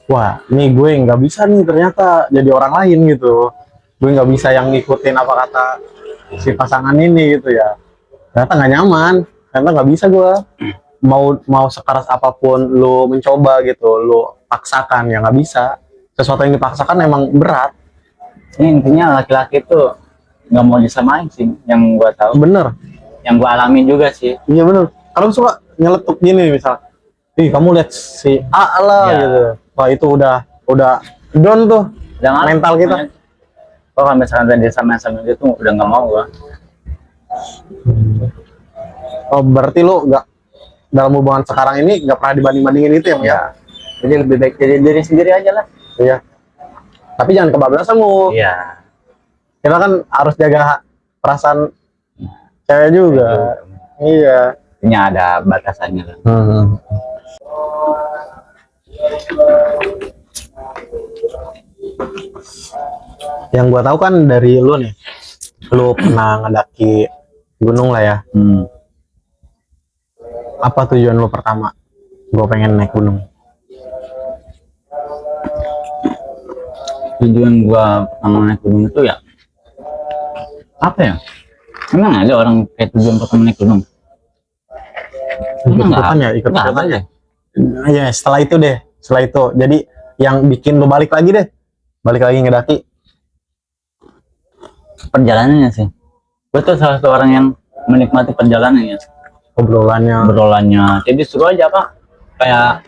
Wah, nih gue nggak bisa nih ternyata jadi orang lain gitu. Gue nggak bisa yang ngikutin apa kata si pasangan ini gitu ya. Ternyata nggak nyaman, ternyata nggak bisa gue. Mau sekeras apapun lo mencoba gitu, lo paksakan ya nggak bisa. Sesuatu yang dipaksakan emang berat. Ini intinya laki-laki tuh nggak mau disamain sih, yang gua tahu. Bener. Yang gua alamin juga sih. Iya bener. Kalau suka nyeletuk gini misal, ih kamu lihat si A lah gitu. Wah itu udah down tuh Udah mental kita. Kalau misalkan tadi sama itu udah nggak mau gua. Oh berarti lo nggak dalam hubungan sekarang ini nggak pernah dibanding-bandingin itu ya? Jadi lebih baik jadi diri sendiri aja lah. Iya. Tapi jangan kebablasan lu. Iya. Kita kan harus jaga perasaan cewek juga. Iya. Ini ada batasannya lah. Yang gua tahu kan dari lu nih, lu pernah ngedaki gunung lah ya. Apa tujuan lu pertama? Gua pengen naik gunung. Tujuan gua pertama naik gunung itu ya apa ya? Emang ada orang kayak tujuan pertama naik gunung? Ikut-ikutan ya, ikut-ikutan ya. Ya setelah itu deh, setelah itu. Jadi yang bikin lu balik lagi deh, balik lagi ngedaki. Perjalanannya sih. Gue tuh salah satu orang yang menikmati perjalanannya, obrolannya. Jadi seru aja Pak. Kayak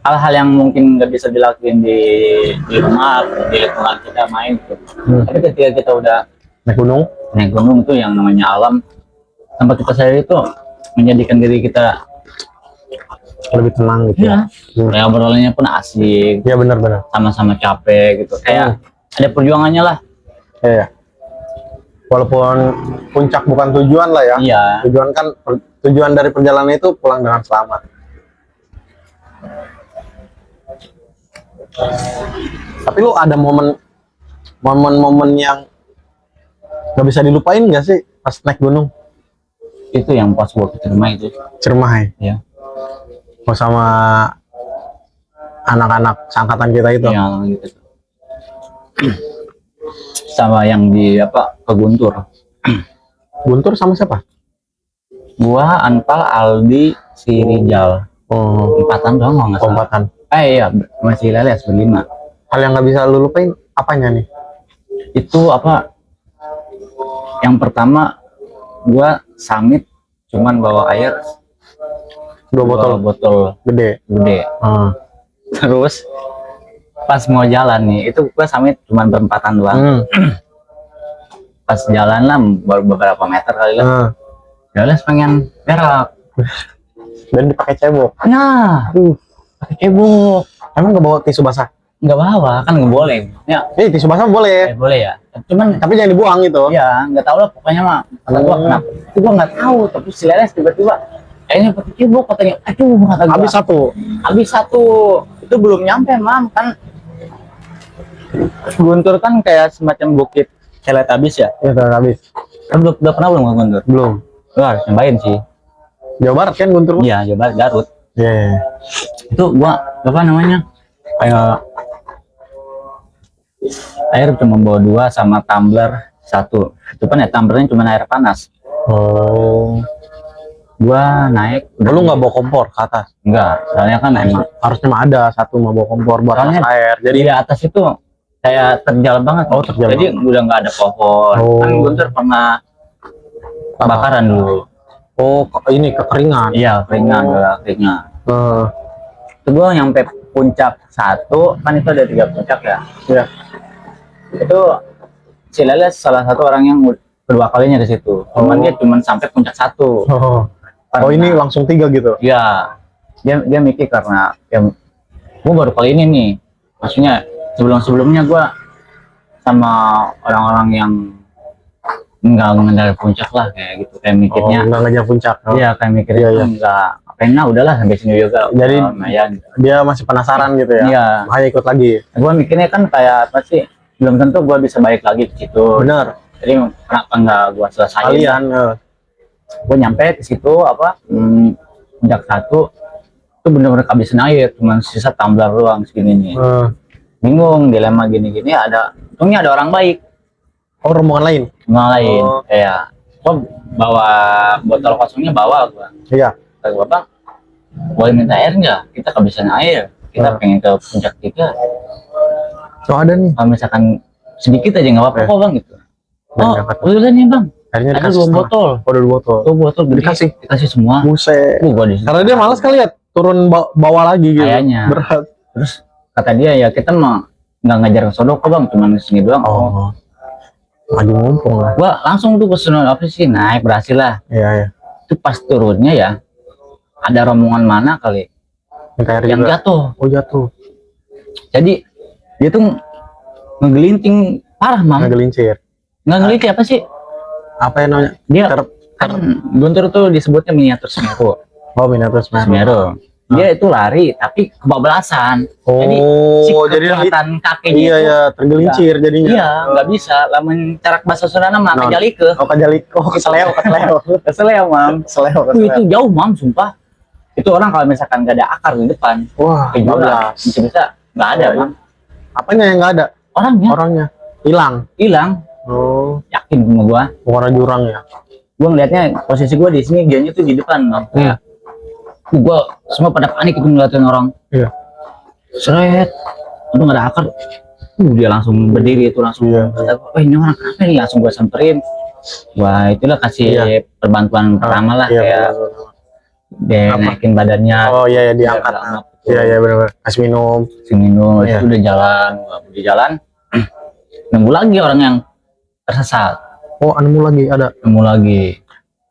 hal-hal yang mungkin nggak bisa dilakuin di rumah, di lingkungan kita main gitu. Tapi ketika kita udah naik gunung tuh yang namanya alam, tanpa kita sadari itu menjadikan diri kita lebih tenang gitu. Ya. Kayak obrolannya pun asik. Iya benar-benar. Sama-sama capek gitu. Kayak ada perjuangannya lah. Iya. Walaupun puncak bukan tujuan lah ya. Iya. Tujuan dari perjalanan itu pulang dengan selamat. Tapi lu ada momen yang nggak bisa dilupain nggak sih pas naik gunung? Itu yang pas gua ke rumah itu. Ciremai. Ya. Oh, sama anak-anak seangkatan kita itu. Iya, gitu. Sama yang di apa ke Guntur. Guntur sama siapa? Gua, Anpal, Aldi, si Rijal. Oh, Empatan doang kalau nggak salah. kompatan. Iya, masih Leles berlima. Hal yang nggak bisa lu lupain apanya nih? Itu apa? Yang pertama gua summit cuman bawa air 2 botol botol gede. gede. Ah. Terus pas mau jalan nih, itu gua summit cuman berempatan doang. Pas jalan lah baru beberapa meter kali lah. Leles pengen berak. Dan dipakai cebok. Nah, pakai cebok. Emang nggak bawa tisu basah? Nggak bawa, kan nggak boleh. Ya, Tisu basah boleh. boleh ya. Cuman Tapi jangan dibuang gitu. ya nggak tahu lah pokoknya mah. Kata gua kenapa? Itu gua nggak tahu. Tapi si Leles tiba-tiba kayaknya pakai cebok, katanya. Aduh, kata gua. Habis satu. Itu belum nyampe, Mam. Kan Guntur kan kayak semacam bukit Teletabis ya. Ya, habis. Kan udah pernah belum ke Guntur? Belum. Lu harus nyobain sih. Jawa Barat kan Guntur? Iya, coba Garut. Iya. Itu gua apa namanya? Kayak air cuma bawa 2 sama tumbler 1. Itu kan ya tumblernya cuma air panas. Oh. Gua naik. Lu nggak bawa kompor ke atas? Enggak, soalnya kan emang Harusnya mah ada satu mau bawa kompor buat Soalnya masak air. jadi Jadi di atas itu kayak terjal banget. Oh, terjal Jadi udah nggak ada pohon. Oh. Kan Guntur pernah kebakaran dulu. ini kekeringan. Iya, keringan, keringan. Itu gua nyampe puncak 1, kan itu ada 3 puncak ya. Iya. Itu si Leles salah satu orang yang kedua kalinya ke situ. Cuman dia cuman sampai puncak 1. Oh, ini langsung 3 gitu. Iya. Dia mikir karena ya gua baru kali ini nih. Maksudnya sebelumnya gua sama orang-orang yang nggak mengenal puncak lah kayak gitu, kayak mikirnya nggak ngejar puncak. iya kayak mikirnya Iya. nggak ngapain lah, udahlah sampai sini juga. Jadi lumayan. Dia masih penasaran gitu ya. Iya. Makanya ikut lagi. Gua mikirnya kan kayak apa sih, belum tentu gua bisa balik lagi ke situ. Benar. Jadi kenapa nggak gua selesai Kalian. gua nyampe ke situ apa puncak 1 itu bener-bener kehabisan air, cuma sisa tumbler doang segini nih. Bingung, dilema gini-gini, untungnya ada orang baik. Oh, rombongan lain. Lain kayak gua bawa botol kosongnya, bawa gua. Iya. Kata gua, Bang, boleh minta air nggak? Kita kehabisan air, kita pengen ke puncak 3. Oh, ada nih. Kalau misalkan sedikit aja nggak apa-apa kok, Bang, gitu. Dan Oh, dapat. udah nih, Bang, Akhirnya ada dikasih 2 setengah. botol. Oh, ada 2 botol. 2 botol gede, dikasih semua. Buset. Gua di situ. Karena dia malas kali ya turun bawah lagi gitu. Kayaknya. Berat. Terus kata dia, ya kita mah nggak ngajar ke sono kok, Bang, cuma di sini doang. Oh. Lagi mumpung lah. Gua langsung tuh ke sono, apa sih, naik, berhasil lah. Iya, iya. Itu pas turunnya ya, ada rombongan mana kali yang juga. jatuh. Oh, jatuh. Jadi dia tuh ngegelinting parah, Mam. Ngegelincir. Nggak ngelinting apa sih? Apa yang namanya? Dia Ter- kan Guntur tuh disebutnya miniatur Semeru. Oh, Minatus Semeru. Semeru. Dia itu lari tapi kebablasan. Jadi si Oh, jadi kekuatan kakinya iya itu ya, tergelincir jadinya. iya nggak bisa. Lamun carak bahasa Sunda mah Non. kejalike. Oh, kejalik. Oh, keseleo. Keseleo, Mam. Keseleo. Itu jauh, Mam, sumpah. Itu orang kalau misalkan gak ada akar di depan, Wah, ke jurang, bablas. bisa nggak ada, Mam. Apanya yang nggak ada? Orangnya Hilang. hilang. Oh, Yakin sama gua. warna jurang ya. Gua ngeliatnya posisi gua di sini, dianya tuh di depan, Mam. Kayak gua semua pada panik itu ngeliatin orang. Iya. Seret, untung nggak ada akar. Dia langsung berdiri itu langsung. Iya. Kata gua, ini orang kenapa nih? Langsung gua samperin. Wah, itulah kasih perbantuan pertama lah, Iya, kayak benar-benar. dia naikin badannya. Oh iya, ya diangkat. Iya, iya benar-benar. Kasih minum. Si minum, Iya. itu udah jalan, gua di jalan. Nunggu lagi orang yang tersesat. Oh, nemu lagi ada. Nunggu lagi.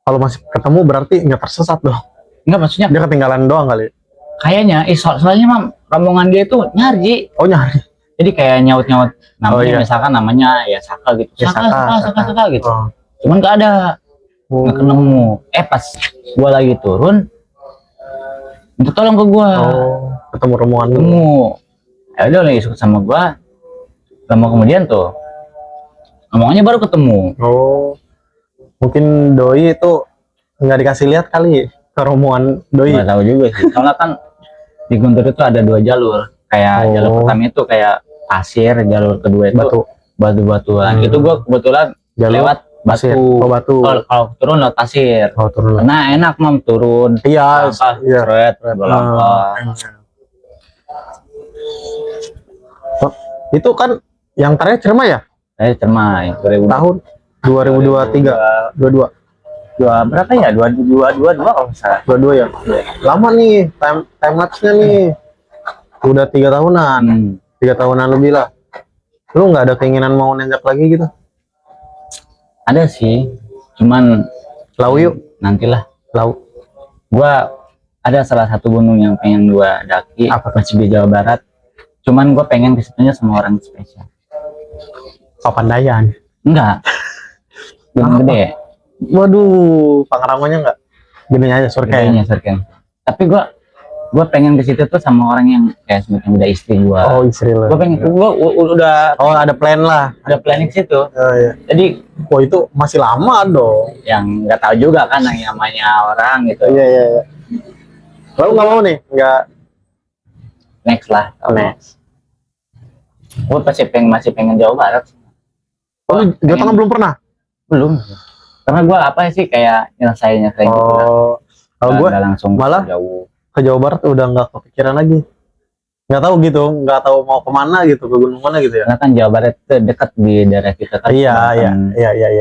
Kalau masih ketemu berarti nggak tersesat dong. Enggak, maksudnya Dia ketinggalan doang kali. kayaknya, soalnya Mam, rombongan dia itu nyari. Oh, nyari. Jadi kayak nyaut-nyaut namanya, Oh, iya. misalkan namanya ya Saka gitu. Ya, Saka gitu. Oh. Cuman nggak ada, nggak ketemu. Pas gua lagi turun, minta tolong ke gua. Oh, ketemu rombongan dulu. Ketemu. Ya udah lagi suka sama gua. Lama kemudian tuh, omongannya baru ketemu. Oh. Mungkin doi itu nggak dikasih lihat kali ke rombongan doi. Nggak tahu juga sih. Soalnya kan di Guntur itu ada 2 jalur. Kayak Oh. jalur pertama itu kayak pasir, jalur kedua itu Batu. batu-batuan. Hmm. Itu gua kebetulan Jalur lewat pasir. batu. Oh, batu. Kalau turun lewat pasir. Oh, turun. Karena enak mam turun. Iya, Langkah, iya. seret, dua langkah. Oh, itu kan yang terakhir Ciremai ya? Saya Cermai 2000 Tahun 2023, 22, berapa ya? 22 kalau nggak salah. 22 ya. Lama nih time lapse-nya nih. Udah 3 tahunan. 3 tahunan lebih lah. Lu nggak ada keinginan mau nanjak lagi gitu? Ada sih, cuman Lau yuk, nantilah. lau. Gua ada salah satu gunung yang pengen gua daki, Apa? masih di Jawa Barat. Cuman gua pengen kesitunya sama orang spesial. Papandayan. Enggak, gunung Apa? gede. Waduh, pengalamannya nggak? Gedenya aja Gedenya surken. Surken. Tapi gua pengen ke situ tuh sama orang yang kayak semacam udah istri gua. Oh, istri lo. Gua pengen, gua udah Oh, ada plan lah. ada planning ke situ. Oh, iya. Jadi Oh, itu masih lama dong. yang nggak tahu juga kan yang namanya orang gitu. Iya, iya, iya. Lalu nggak mau nih? Nggak. Next lah. Next. Gua masih pengen Jawa Barat. Oh, lu Jawa Tengah belum pernah? Belum. Karena gua apa sih kayak nyelesainnya kayak gitu lah. Oh, kalau gue Nggak langsung malah jauh. ke Jawa Barat udah nggak kepikiran lagi. Nggak tahu gitu, nggak tahu mau kemana gitu, ke gunung mana gitu ya. Karena kan Jawa Barat itu dekat di daerah kita kan. Iya, iya, Selatan.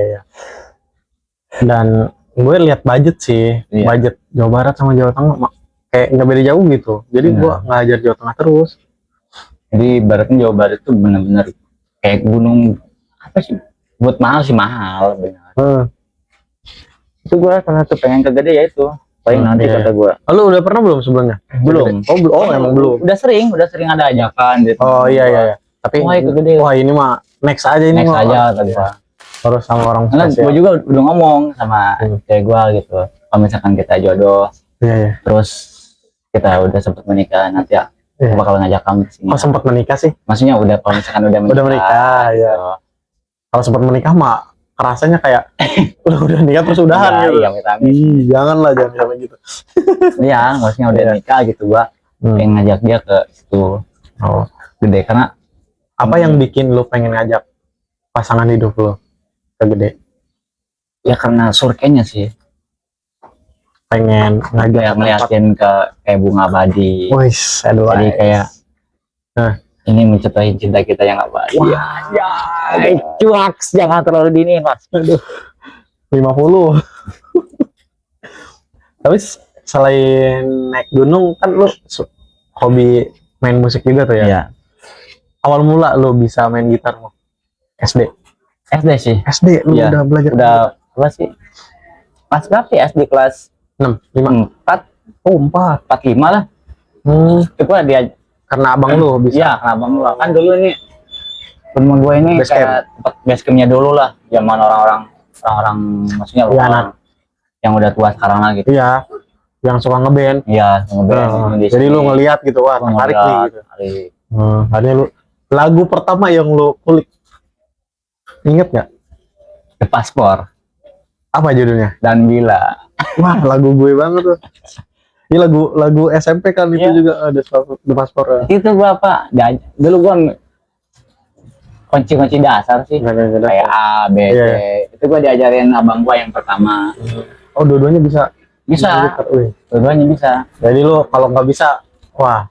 iya. Dan gue lihat budget sih, Iya. budget Jawa Barat sama Jawa Tengah kayak nggak beda jauh gitu. Jadi Iya. gue ngajar Jawa Tengah terus. Jadi ibaratnya Jawa Barat itu benar-benar kayak gunung apa sih? Buat mahal sih mahal benar. Itu gua salah satu pengen ke Gede ya itu. Paling nanti Iya. kata gua. Lu udah pernah belum sebelumnya? Belum. Oh, belum. Oh, emang belum. Udah sering ada ajakan gitu. Oh, iya. Tapi Wah, ke Gede. wah ini mah next aja ini Next mah. aja kata gua. Harus sama orang Karena spesial. gua juga udah ngomong sama cewek gua gitu. Kalau misalkan kita jodoh, Iya. terus kita udah sempet menikah nanti ya Iya. bakal ngajak kamu ke sini. Oh, sempat menikah sih? Maksudnya udah kalau misalkan udah menikah. Udah menikah, gitu. ya. Kalau sempat menikah mah rasanya kayak udah nikah terus udahan gitu. Iya, amit-amit. Ih, janganlah, jangan sampai gitu. Iya, maksudnya udah Iya. nikah gitu gua pengen ngajak dia ke situ Oh. Gede karena Apa yang bikin lu pengen ngajak pasangan hidup lu ke Gede? ya karena surkennya sih Pengen ngajak kayak ngeliatin ke kayak bunga abadi. Wis, aduh. Jadi kayak ini mencetai cinta kita yang abadi. Wah, ya, cuaks jangan terlalu dini mas. aduh. 50. Tapi selain naik gunung kan lu hobi main musik juga tuh ya? Iya. Awal mula lu bisa main gitar mau? SD. SD sih. SD lu Iya, udah belajar. Udah apa sih? Kelas berapa ya SD kelas 6, 5. 4, Oh, 4. 4, 5 lah. Itu gua dia Karena abang lu bisa. Iya, karena abang lu kan dulu ini rumah gue ini Base kayak tempat base campnya dulu lah, zaman orang-orang maksudnya Iya, orang yang udah tua sekarang lah gitu. Iya. Yang suka ngeband. Iya, ngeband di Jadi sini. lu ngeliat gitu, wah Gua tertarik ngeliat, nih gitu. tarik. Akhirnya lu lagu pertama yang lu kulik inget nggak? The Paspor Apa judulnya? dan Bila. Wah, lagu gue banget tuh. Ini lagu SMP kan itu Iya. juga ada The Passport. Itu gua apa? Dulu gua kunci-kunci dasar sih. Kayak A, B, C. Iya. Itu gua diajarin abang gua yang pertama. Oh, dua-duanya bisa. Bisa, Wih. dua-duanya bisa. Jadi lu kalau nggak bisa, wah,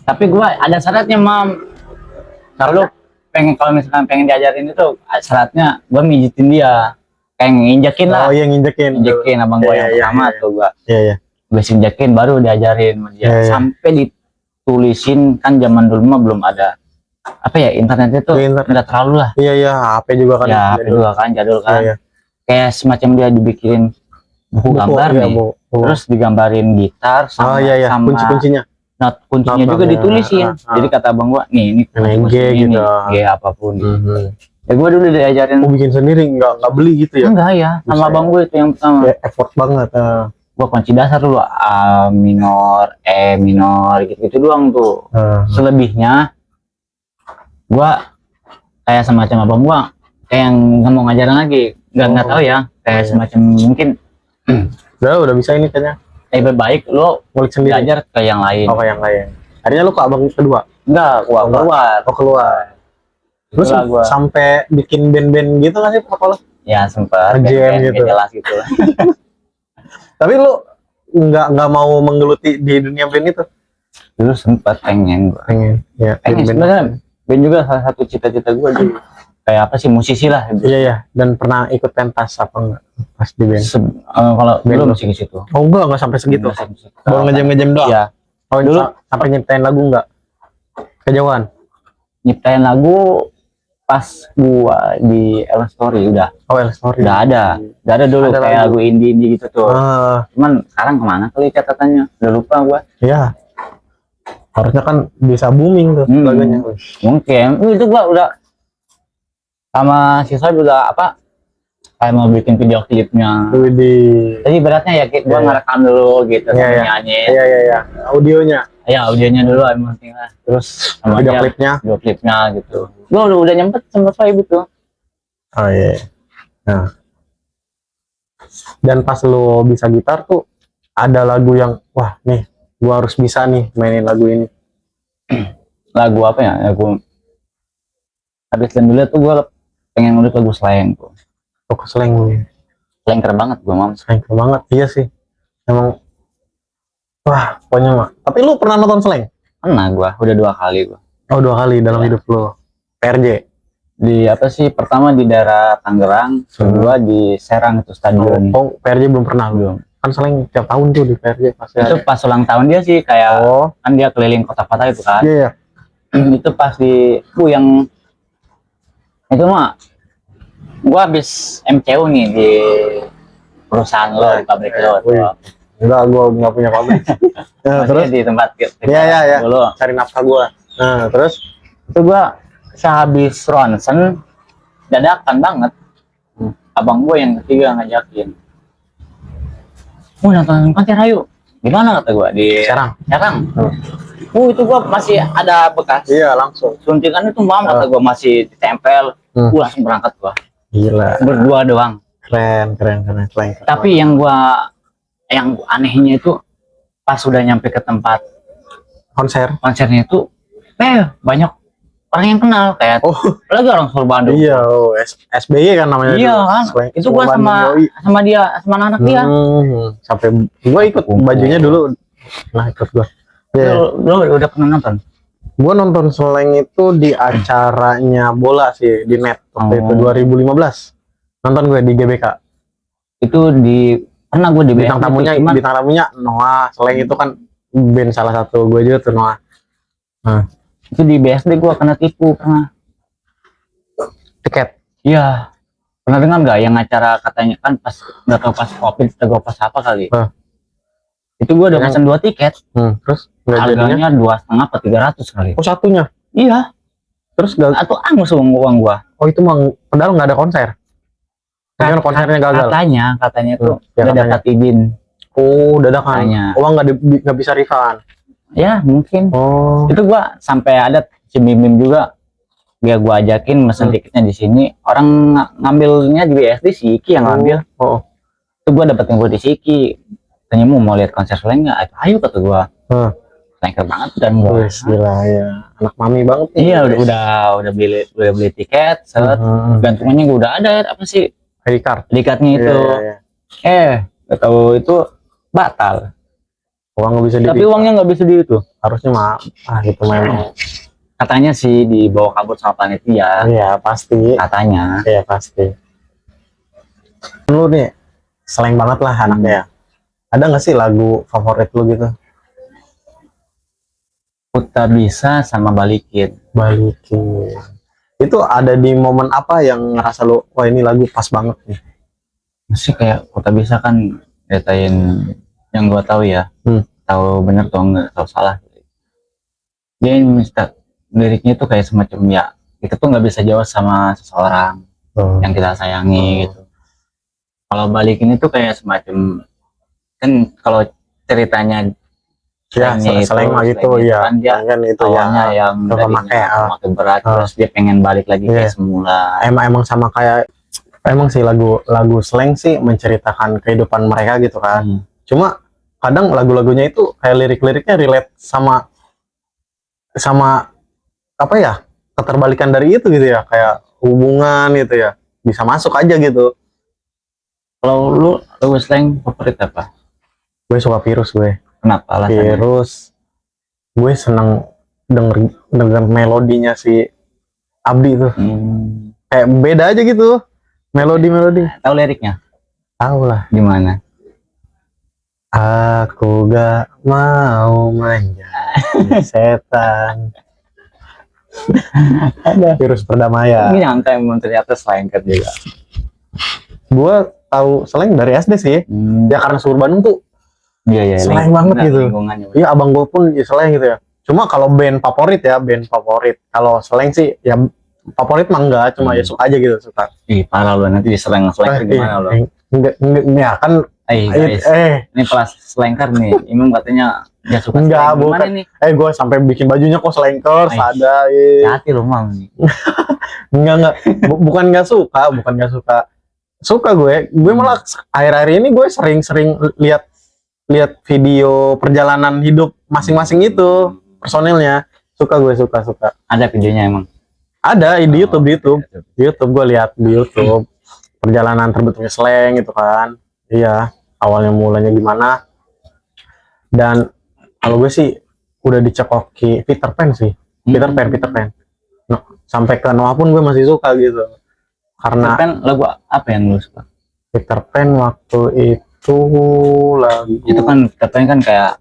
Tapi gua ada syaratnya, Mam. Kalau kalau misalkan pengen diajarin itu syaratnya gua mijitin dia. Kayak nginjekin lah. oh iya nginjekin. Injekin abang gua Iya, yang iya, pertama iya. tuh gua. Iya, iya. Gue injekin baru diajarin sama dia. Iya, iya. Sampai ditulisin kan zaman dulu mah belum ada apa ya internet itu Iya, internet. nggak terlalu lah. Iya, iya, HP juga kan. Ya HP juga kan jadul Iya, kan. iya. Kayak semacam dia dibikin buku gambar iya, nih. buku. Terus digambarin gitar sama Oh iya, iya. sama Kunci-kuncinya. not kuncinya Not-not juga ya. ditulisin. Jadi kata abang gua, nih ini Ini kunci G ini, gitu. G apapun. Ya gua dulu diajarin. Oh, bikin sendiri, nggak beli gitu ya? Enggak ya, Bisa sama ya. abang gue itu yang pertama. Ya, effort banget. Gua kunci dasar dulu A minor, E minor gitu-gitu doang tuh. Selebihnya gua kayak semacam abang gua kayak yang nggak mau ngajarin lagi, nggak tahu ya, kayak Iya. semacam mungkin Udah bisa ini kayaknya. Lebih baik lo Ngulik sendiri. belajar ke yang lain. Oh, ke yang lain. Akhirnya lu ke abang kedua. Enggak, keluar. Oh, keluar. Terus Itulah gua. sampai bikin band-band gitu nggak sih sekolah? Ya sempat Nge-jam band-band gitu. gak jelas gitu. Tapi lu nggak mau menggeluti di dunia band itu? Dulu sempat pengen gua. Pengen. Ya, Pengen band-band. sebenarnya band juga salah satu cita-cita gua di kayak apa sih, musisi lah. Iya, iya. Dan pernah ikut pentas apa enggak pas di band? Kalau Band belum lu. sih ke situ. Oh, enggak sampai segitu. Enggak sih. Baru ngejam-ngejam doang. Iya, Oh, Dulu. sampai nyiptain lagu enggak? Kejauhan. nyiptain lagu pas gua di Ellen Story udah Oh, Story. udah ada dulu Ada kayak lagu. lagu indie gitu tuh. Ah, Cuman sekarang kemana kali catatannya? Udah lupa gua. iya. Harusnya kan bisa booming tuh Hmm. lagunya. Mungkin itu gua udah sama si Soy udah apa kayak mau bikin video klipnya. Widih. Jadi beratnya ya gua Iya. ngerekam dulu gitu Iya, sambil iya. nyanyi. Iya, iya, iya. Audionya, Ya audionya dulu yang penting lah. Terus sama video dia klipnya. video klipnya gitu. Gua udah nyempet sama Soy gitu. Oh, iya. Nah. Dan pas lu bisa gitar tuh ada lagu yang wah, nih gua harus bisa nih mainin lagu ini. Lagu apa ya? Lagu habis dulu tuh gua pengen ngulik lagu slang tuh. Oh, slang. Slang keren banget gua mau. Slang banget. Iya sih. Emang wah, pokoknya mah. Tapi lu pernah nonton slang? Pernah gua, udah 2 kali gua. Oh, 2 kali dalam Iya. hidup lu. PRJ. Di apa sih? Pertama di daerah Tangerang, kedua di Serang itu stadion. Oh, PRJ belum pernah lu. Belum. Kan slang tiap tahun tuh di PRJ pasti Itu ada. pas ulang tahun dia sih kayak Oh, kan dia keliling kota-kota itu kan. iya, iya. Itu pas di yang itu mah gua habis MCU nih di perusahaan lo, di pabrik lo. Wih. Enggak, gua nggak punya pabrik. Nah, terus Terus di tempat kerja Iya, iya, iya. dulu. cari nafkah gua. Nah, terus Itu gua sehabis ronsen dadakan banget. Abang gua yang ketiga ngajakin. Nonton konser ayo. Di mana kata gua? Di Serang. Serang. Hmm. Itu gua masih ada bekas Iya, langsung. suntikan itu kata gua masih ditempel. Hmm. Gua langsung berangkat gua. Gila. Berdua doang. Keren. Slang. Tapi yang anehnya itu pas sudah nyampe ke tempat konser. konsernya itu banyak orang yang kenal kayak Oh, lagi orang Solo Bandung. iya, oh, SBY kan namanya. Iya dulu. kan. Slang. Itu gua Bandung, sama yoi. dia sama anak dia. Sampai gua ikut bajunya dulu. Nah, ikut gua. Iya. Lo udah pernah nonton? Gua nonton slang itu di acaranya bola sih di net waktu itu 2015. Nonton gue di GBK. Itu pernah gue di Bintang BSD, tamunya cuman bintang tamunya Noah. Slang itu kan band salah satu gue juga tuh Noah. itu di BSD gue kena tipu pernah. Tiket. Iya. Pernah dengar nggak yang acara katanya kan pas nggak tahu pas COVID atau pas apa kali. Itu gue udah Yang- pesan 2 tiket. Terus nggak jadinya? Harganya 2,5 atau 300 kali. Oh, satunya. Iya. Terus gak, Atau angus uang gua. oh itu mah padahal nggak ada konser. Gimana konsernya gagal? Katanya tuh Ya, udah katanya. dapat izin. Oh, dadakan. Katanya. Uang nggak bisa refund. Ya mungkin. Oh. Itu gua sampai ada si Mimim juga. Dia gua ajakin mesen tiketnya di sini. Orang ngambilnya di BSD si Iki yang ngambil. Oh. Itu gua dapetin gua di Siki. Tanya mau lihat konser selain nggak? Ayo kata gua. Lengkap banget dan gua. Wih, gila ya. Anak mami banget nih. Iya udah beli tiket. Set. Gantungannya gua udah ada apa sih? ID card. Dikatnya itu. Iya, iya. Gak tahu itu batal. Uang nggak bisa Tapi uangnya nggak bisa di itu. harusnya mah itu memang. Katanya sih dibawa kabur sama panitia. Iya, pasti. Katanya. Iya, pasti. Lu nih slang banget lah anaknya. Ada nggak sih lagu favorit lu gitu? Ku tak bisa sama balikin. Balikin. Itu ada di momen apa yang ngerasa lu, wah ini lagu pas banget nih? Masih kayak ku tak bisa kan nyatain yang gua tahu ya. Tahu bener atau enggak, tahu salah. Dia minta liriknya tuh kayak semacam ya kita tuh nggak bisa jawab sama seseorang yang kita sayangi gitu. Kalau balikin itu kayak semacam kan kalau ceritanya Ya, slangnya slang mah gitu slangnya ya. kan dia Kan itu awalnya ya. yang Terus tadinya pakai, makin berat terus dia pengen balik lagi Iya. kayak semula. Emang sama kayak emang sih lagu slang sih menceritakan kehidupan mereka gitu kan. Cuma kadang lagu-lagunya itu kayak lirik-liriknya relate sama sama apa ya, keterbalikan dari itu gitu ya, kayak hubungan gitu ya, bisa masuk aja gitu. Kalau lu lagu slang favorit apa? Gue suka Virus, gue Kenapa alasannya? Virus, gue seneng denger melodinya si Abdi tuh, kayak beda aja gitu melodi. Tahu liriknya? Tahu lah, Gimana? aku gak mau menjadi setan. Ada Virus Perdamaian. Ini nyangka emang ternyata slanker juga. Gue tahu slang dari SD sih, ya karena seluruh Bandung tuh Iya, slang banget gitu. Lingkungannya. Iya, abang gue pun ya slang gitu ya. Cuma kalau band favorit. Kalau slang sih ya favorit mah enggak, cuma ya suka aja gitu, suka. Ih, parah lu, nanti slang gimana lu? Enggak, ya kan. Guys, ini kelas slanker nih. Imam katanya gak suka Enggak, slang. Gimana bukan. nih? Gue sampai bikin bajunya kok slankers Ay, ada. hati lu, Mam. Enggak. Bukan enggak suka. Suka gue malah akhir-akhir ini gue sering lihat video perjalanan hidup masing-masing itu personilnya. Suka suka. Ada videonya emang. Ada di YouTube gue lihat di YouTube perjalanan terbentuknya slang gitu kan. Iya, awalnya mulanya gimana. Dan kalau gue sih udah dicekoki Peter Pan sih. Peter Pan. No, sampai ke Noah pun gue masih suka gitu. Karena Peter Pan lagu apa yang lu suka? Peter Pan waktu itu lagu Itu kan Peter Pan kan kayak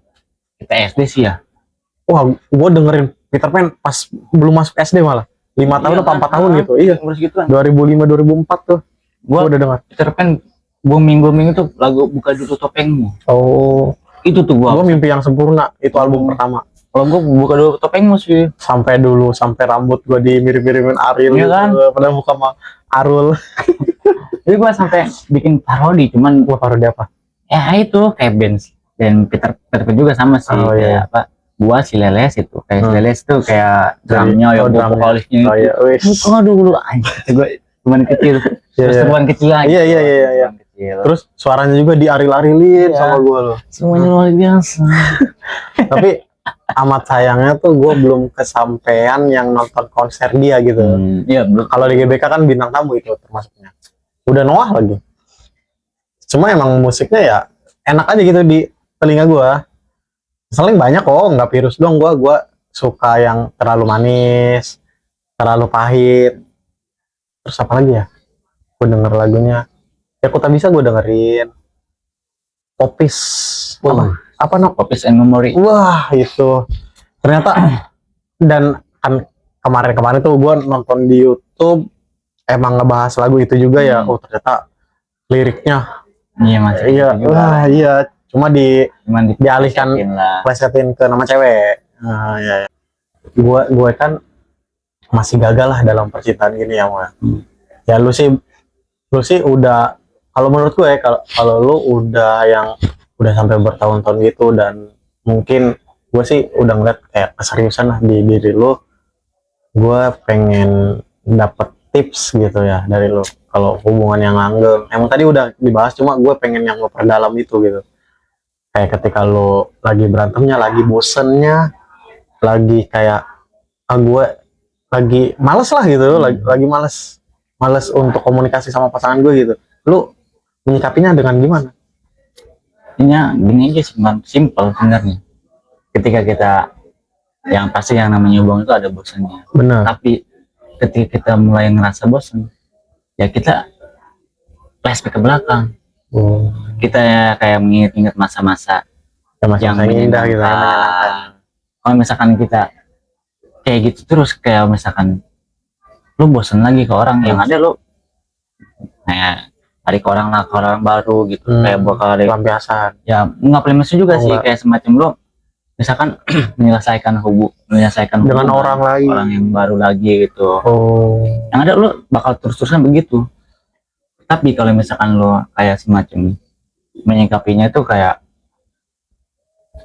kita SD sih ya. wah, gue dengerin Peter Pan pas belum masuk SD malah. 5 tahun atau 4 tahun gitu. Iya. Terus gitu kan. 2005 2004 tuh. Gua udah dengar. Peter Pan booming tuh lagu Buka Dulu Topengmu. Oh, Itu tuh gua Mimpi Yang Sempurna, itu album pertama. Kalau gua Buka Dulu Topengmu sih. Sampai rambut gua dimirip-miripin Ariel Iya gitu. kan? Padahal muka mah Arul. Jadi gua sampai bikin parodi, cuman Gua parodi apa? ya itu kayak band dan Peter Pan juga sama sih. Oh, iya. Kayak apa? Gua si Leles itu kayak si Leles tuh kayak drumnya ya, drumnya. vokalisnya Oh iya, wis. Buka dulu anjir. Gua teman kecil. Terus Iya. teman kecil lagi. Iya. Teman kecil. Terus suaranya juga diaril-arilin Iya. sama gua loh. Semuanya luar biasa. Tapi amat sayangnya tuh gua belum kesampean yang nonton konser dia gitu. Iya, belum. Kalau di GBK kan bintang tamu itu termasuknya. Udah Noah lagi. Cuma emang musiknya ya enak aja gitu di telinga gua. Selain banyak kok, nggak Virus doang. Gua suka yang terlalu manis, terlalu pahit. Terus apa lagi ya? Gue denger lagunya. Ya Aku Tak Bisa gue dengerin. Popis. Apa no? Popis and Memory. Wah itu. Ternyata dan kan kemarin tuh gue nonton di YouTube emang ngebahas lagu itu juga ya. Oh ternyata liriknya. Iya mas. Iya. Wah iya. Cuma Cuman dialihkan lah. plesetin ke nama cewek. Nah, ya. Gue kan masih gagal lah dalam percintaan gini ya, Mas. Ya lu sih udah, kalau menurut gue kalau lu udah yang udah sampai bertahun-tahun gitu, dan mungkin gue sih udah ngeliat kayak keseriusan lah di diri lu. Gue pengen dapet tips gitu ya dari lu kalau hubungan yang langgeng. Emang tadi udah dibahas, cuma gue pengen yang memperdalam itu gitu. Kayak ketika lo lagi berantemnya, lagi bosennya, lagi kayak gue lagi males lah gitu, lagi males untuk komunikasi sama pasangan gue gitu. Lu menyikapinya dengan gimana? Intinya gini aja sih, simple sebenarnya. Ketika kita yang pasti yang namanya hubungan itu ada bosannya. Benar. Tapi ketika kita mulai ngerasa bosan, ya kita flashback ke belakang. Kita ya kayak mengingat masa-masa Ya, yang indah gitu, yang menyenangkan. Kalau misalkan kita kayak gitu terus, kayak misalkan lu bosan lagi ke orang, yang ada lu kayak cari ke orang baru gitu, kayak bakal pelampiasan. Ya nggak pelampiasan juga sih, kayak semacam lu misalkan menyelesaikan dengan orang yang baru lagi gitu. Yang ada lu bakal terus-terusan begitu. Tapi kalau misalkan lu kayak semacam menyikapinya itu kayak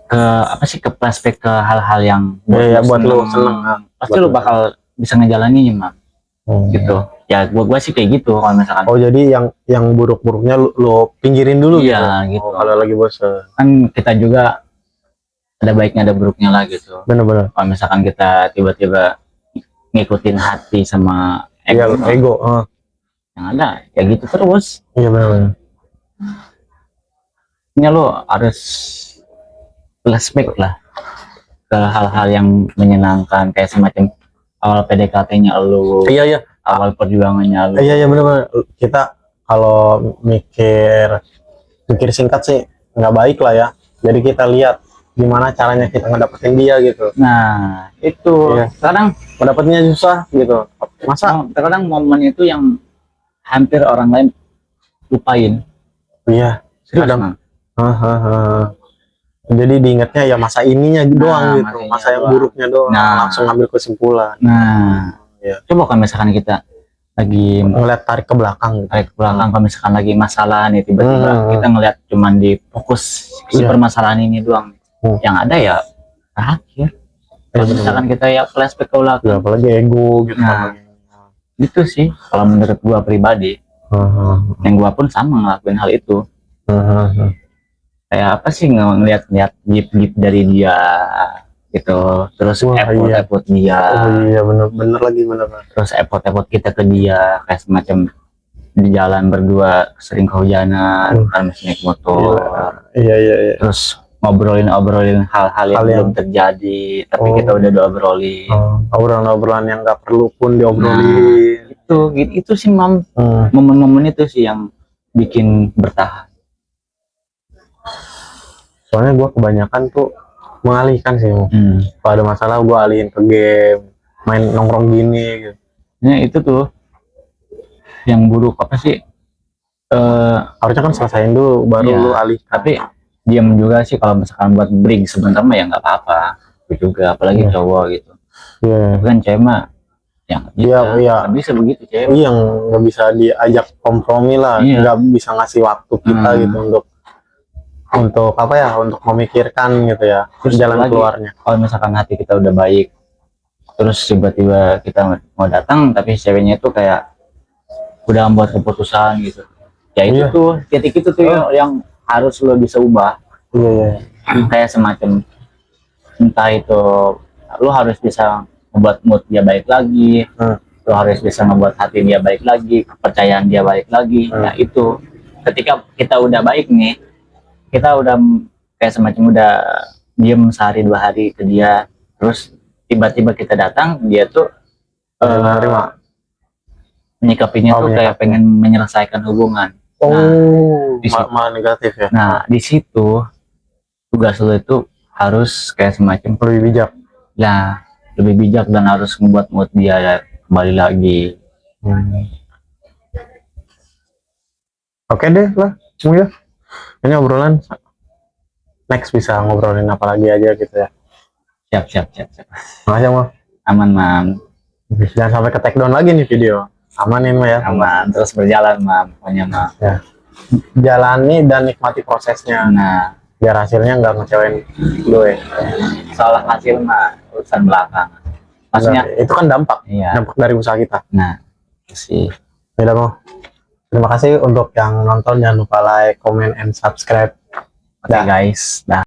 ke apa sih, ke flashback ke hal-hal yang buat lu seneng, pasti lu bakal bisa ngejalaninnya mah gitu. Ya gua sih kayak gitu kalau misalkan Oh jadi yang buruk-buruknya lo pinggirin dulu iya gitu. gitu. Oh, kalau lagi bosen. Kan kita juga ada baiknya ada buruknya lah gitu. Bener-bener. Kalau misalkan kita tiba-tiba ngikutin hati sama Iya, ego, ego. yang ada ya gitu terus. Iya bener-bener. Ini lo harus flashback lah ke hal-hal yang menyenangkan kayak semacam awal PDKT-nya lo, Iya. awal perjuangannya lo. Iya bener-bener. Kita kalau mikir singkat sih nggak baik lah ya. Jadi kita lihat gimana caranya kita ngedapetin dia gitu. Nah, itu Iya. sekarang Mendapatnya susah gitu. Masa? terkadang momen itu yang hampir orang lain lupain. Iya. Serius, Kadang. Mang. Jadi diingatnya ya masa ininya doang gitu. masanya Masa yang doang. buruknya doang. Nah. Langsung ngambil kesimpulan. Nah, Iya. coba kalau misalkan kita lagi Ngeliat tarik ke belakang gitu. tarik ke belakang, kalau misalkan lagi masalah nih tiba-tiba kita ngeliat cuman di fokus si Iya. permasalahan ini doang. Yang ada ya terakhir. Kalau misalkan kita ya flashback ke belakang, Ya, apalagi ego gitu. Nah. itu sih kalau menurut gua pribadi, yang gua pun sama ngelakuin hal itu. Kayak apa sih ngeliat gip dari dia gitu, terus Wah, effort dia, Oh iya bener lagi bener. terus effort kita ke dia kayak semacam di jalan berdua sering kehujanan kan masih naik motor, Iya. terus ngobrolin hal-hal yang Hal yang- belum terjadi tapi Oh. kita udah obrolin. Obrolan-obrolan yang nggak perlu pun diobrolin. Itu sih mam, momen-momen itu sih yang bikin bertahan. Soalnya gue kebanyakan tuh mengalihkan sih. Kalau ada masalah gue alihin ke game, main nongkrong gini gitu. Nah itu tuh yang buruk apa sih, Harusnya kan selesaiin dulu baru Iya, lu alihkan. tapi diam juga sih kalau misalkan buat break sebentar mah ya nggak apa-apa. Itu juga apalagi Iya. cowok gitu, Iya. kan cewek mah yang Iya. bisa begitu cewek. Yang nggak bisa diajak kompromi lah, Iya. nggak bisa ngasih waktu kita gitu untuk apa ya, untuk memikirkan gitu ya, Terus jalan lagi, keluarnya. kalau misalkan hati kita udah baik, terus tiba-tiba kita mau datang tapi ceweknya itu kayak udah membuat keputusan gitu, ya itu Iya. tuh titik itu tuh yang harus lo bisa ubah. Iya. Kayak semacam entah itu lo harus bisa membuat mood dia baik lagi, lo harus bisa membuat hati dia baik lagi, kepercayaan dia baik lagi. Nah itu ketika kita udah baik nih, kita udah kayak semacam udah diem sehari 2 hari ke dia, terus tiba-tiba kita datang, dia tuh Menerima. menyikapinya tuh kayak pengen menyelesaikan hubungan. Di situ. Malah negatif ya. Nah di situ tugas lo itu harus kayak semacam Lebih bijak. ya lebih bijak dan harus membuat mood dia ya kembali lagi. Oke deh lah, ya. Ini obrolan next bisa ngobrolin apa lagi aja gitu ya. Siap. Makasih Mam. Aman mam, Jangan sampai ke take down lagi nih video. Amanin Mam ya. aman terus berjalan mam, pokoknya mam. Ya. Jalani dan nikmati prosesnya. Nah Biar hasilnya nggak ngecewain gue. soal hasil mah urusan belakang. Maksudnya itu kan dampak. iya. Dampak dari usaha kita. Nah itu sih. Yaudah Mo. Terima kasih untuk yang nonton. Jangan lupa like, comment, and subscribe. Oke guys, dah.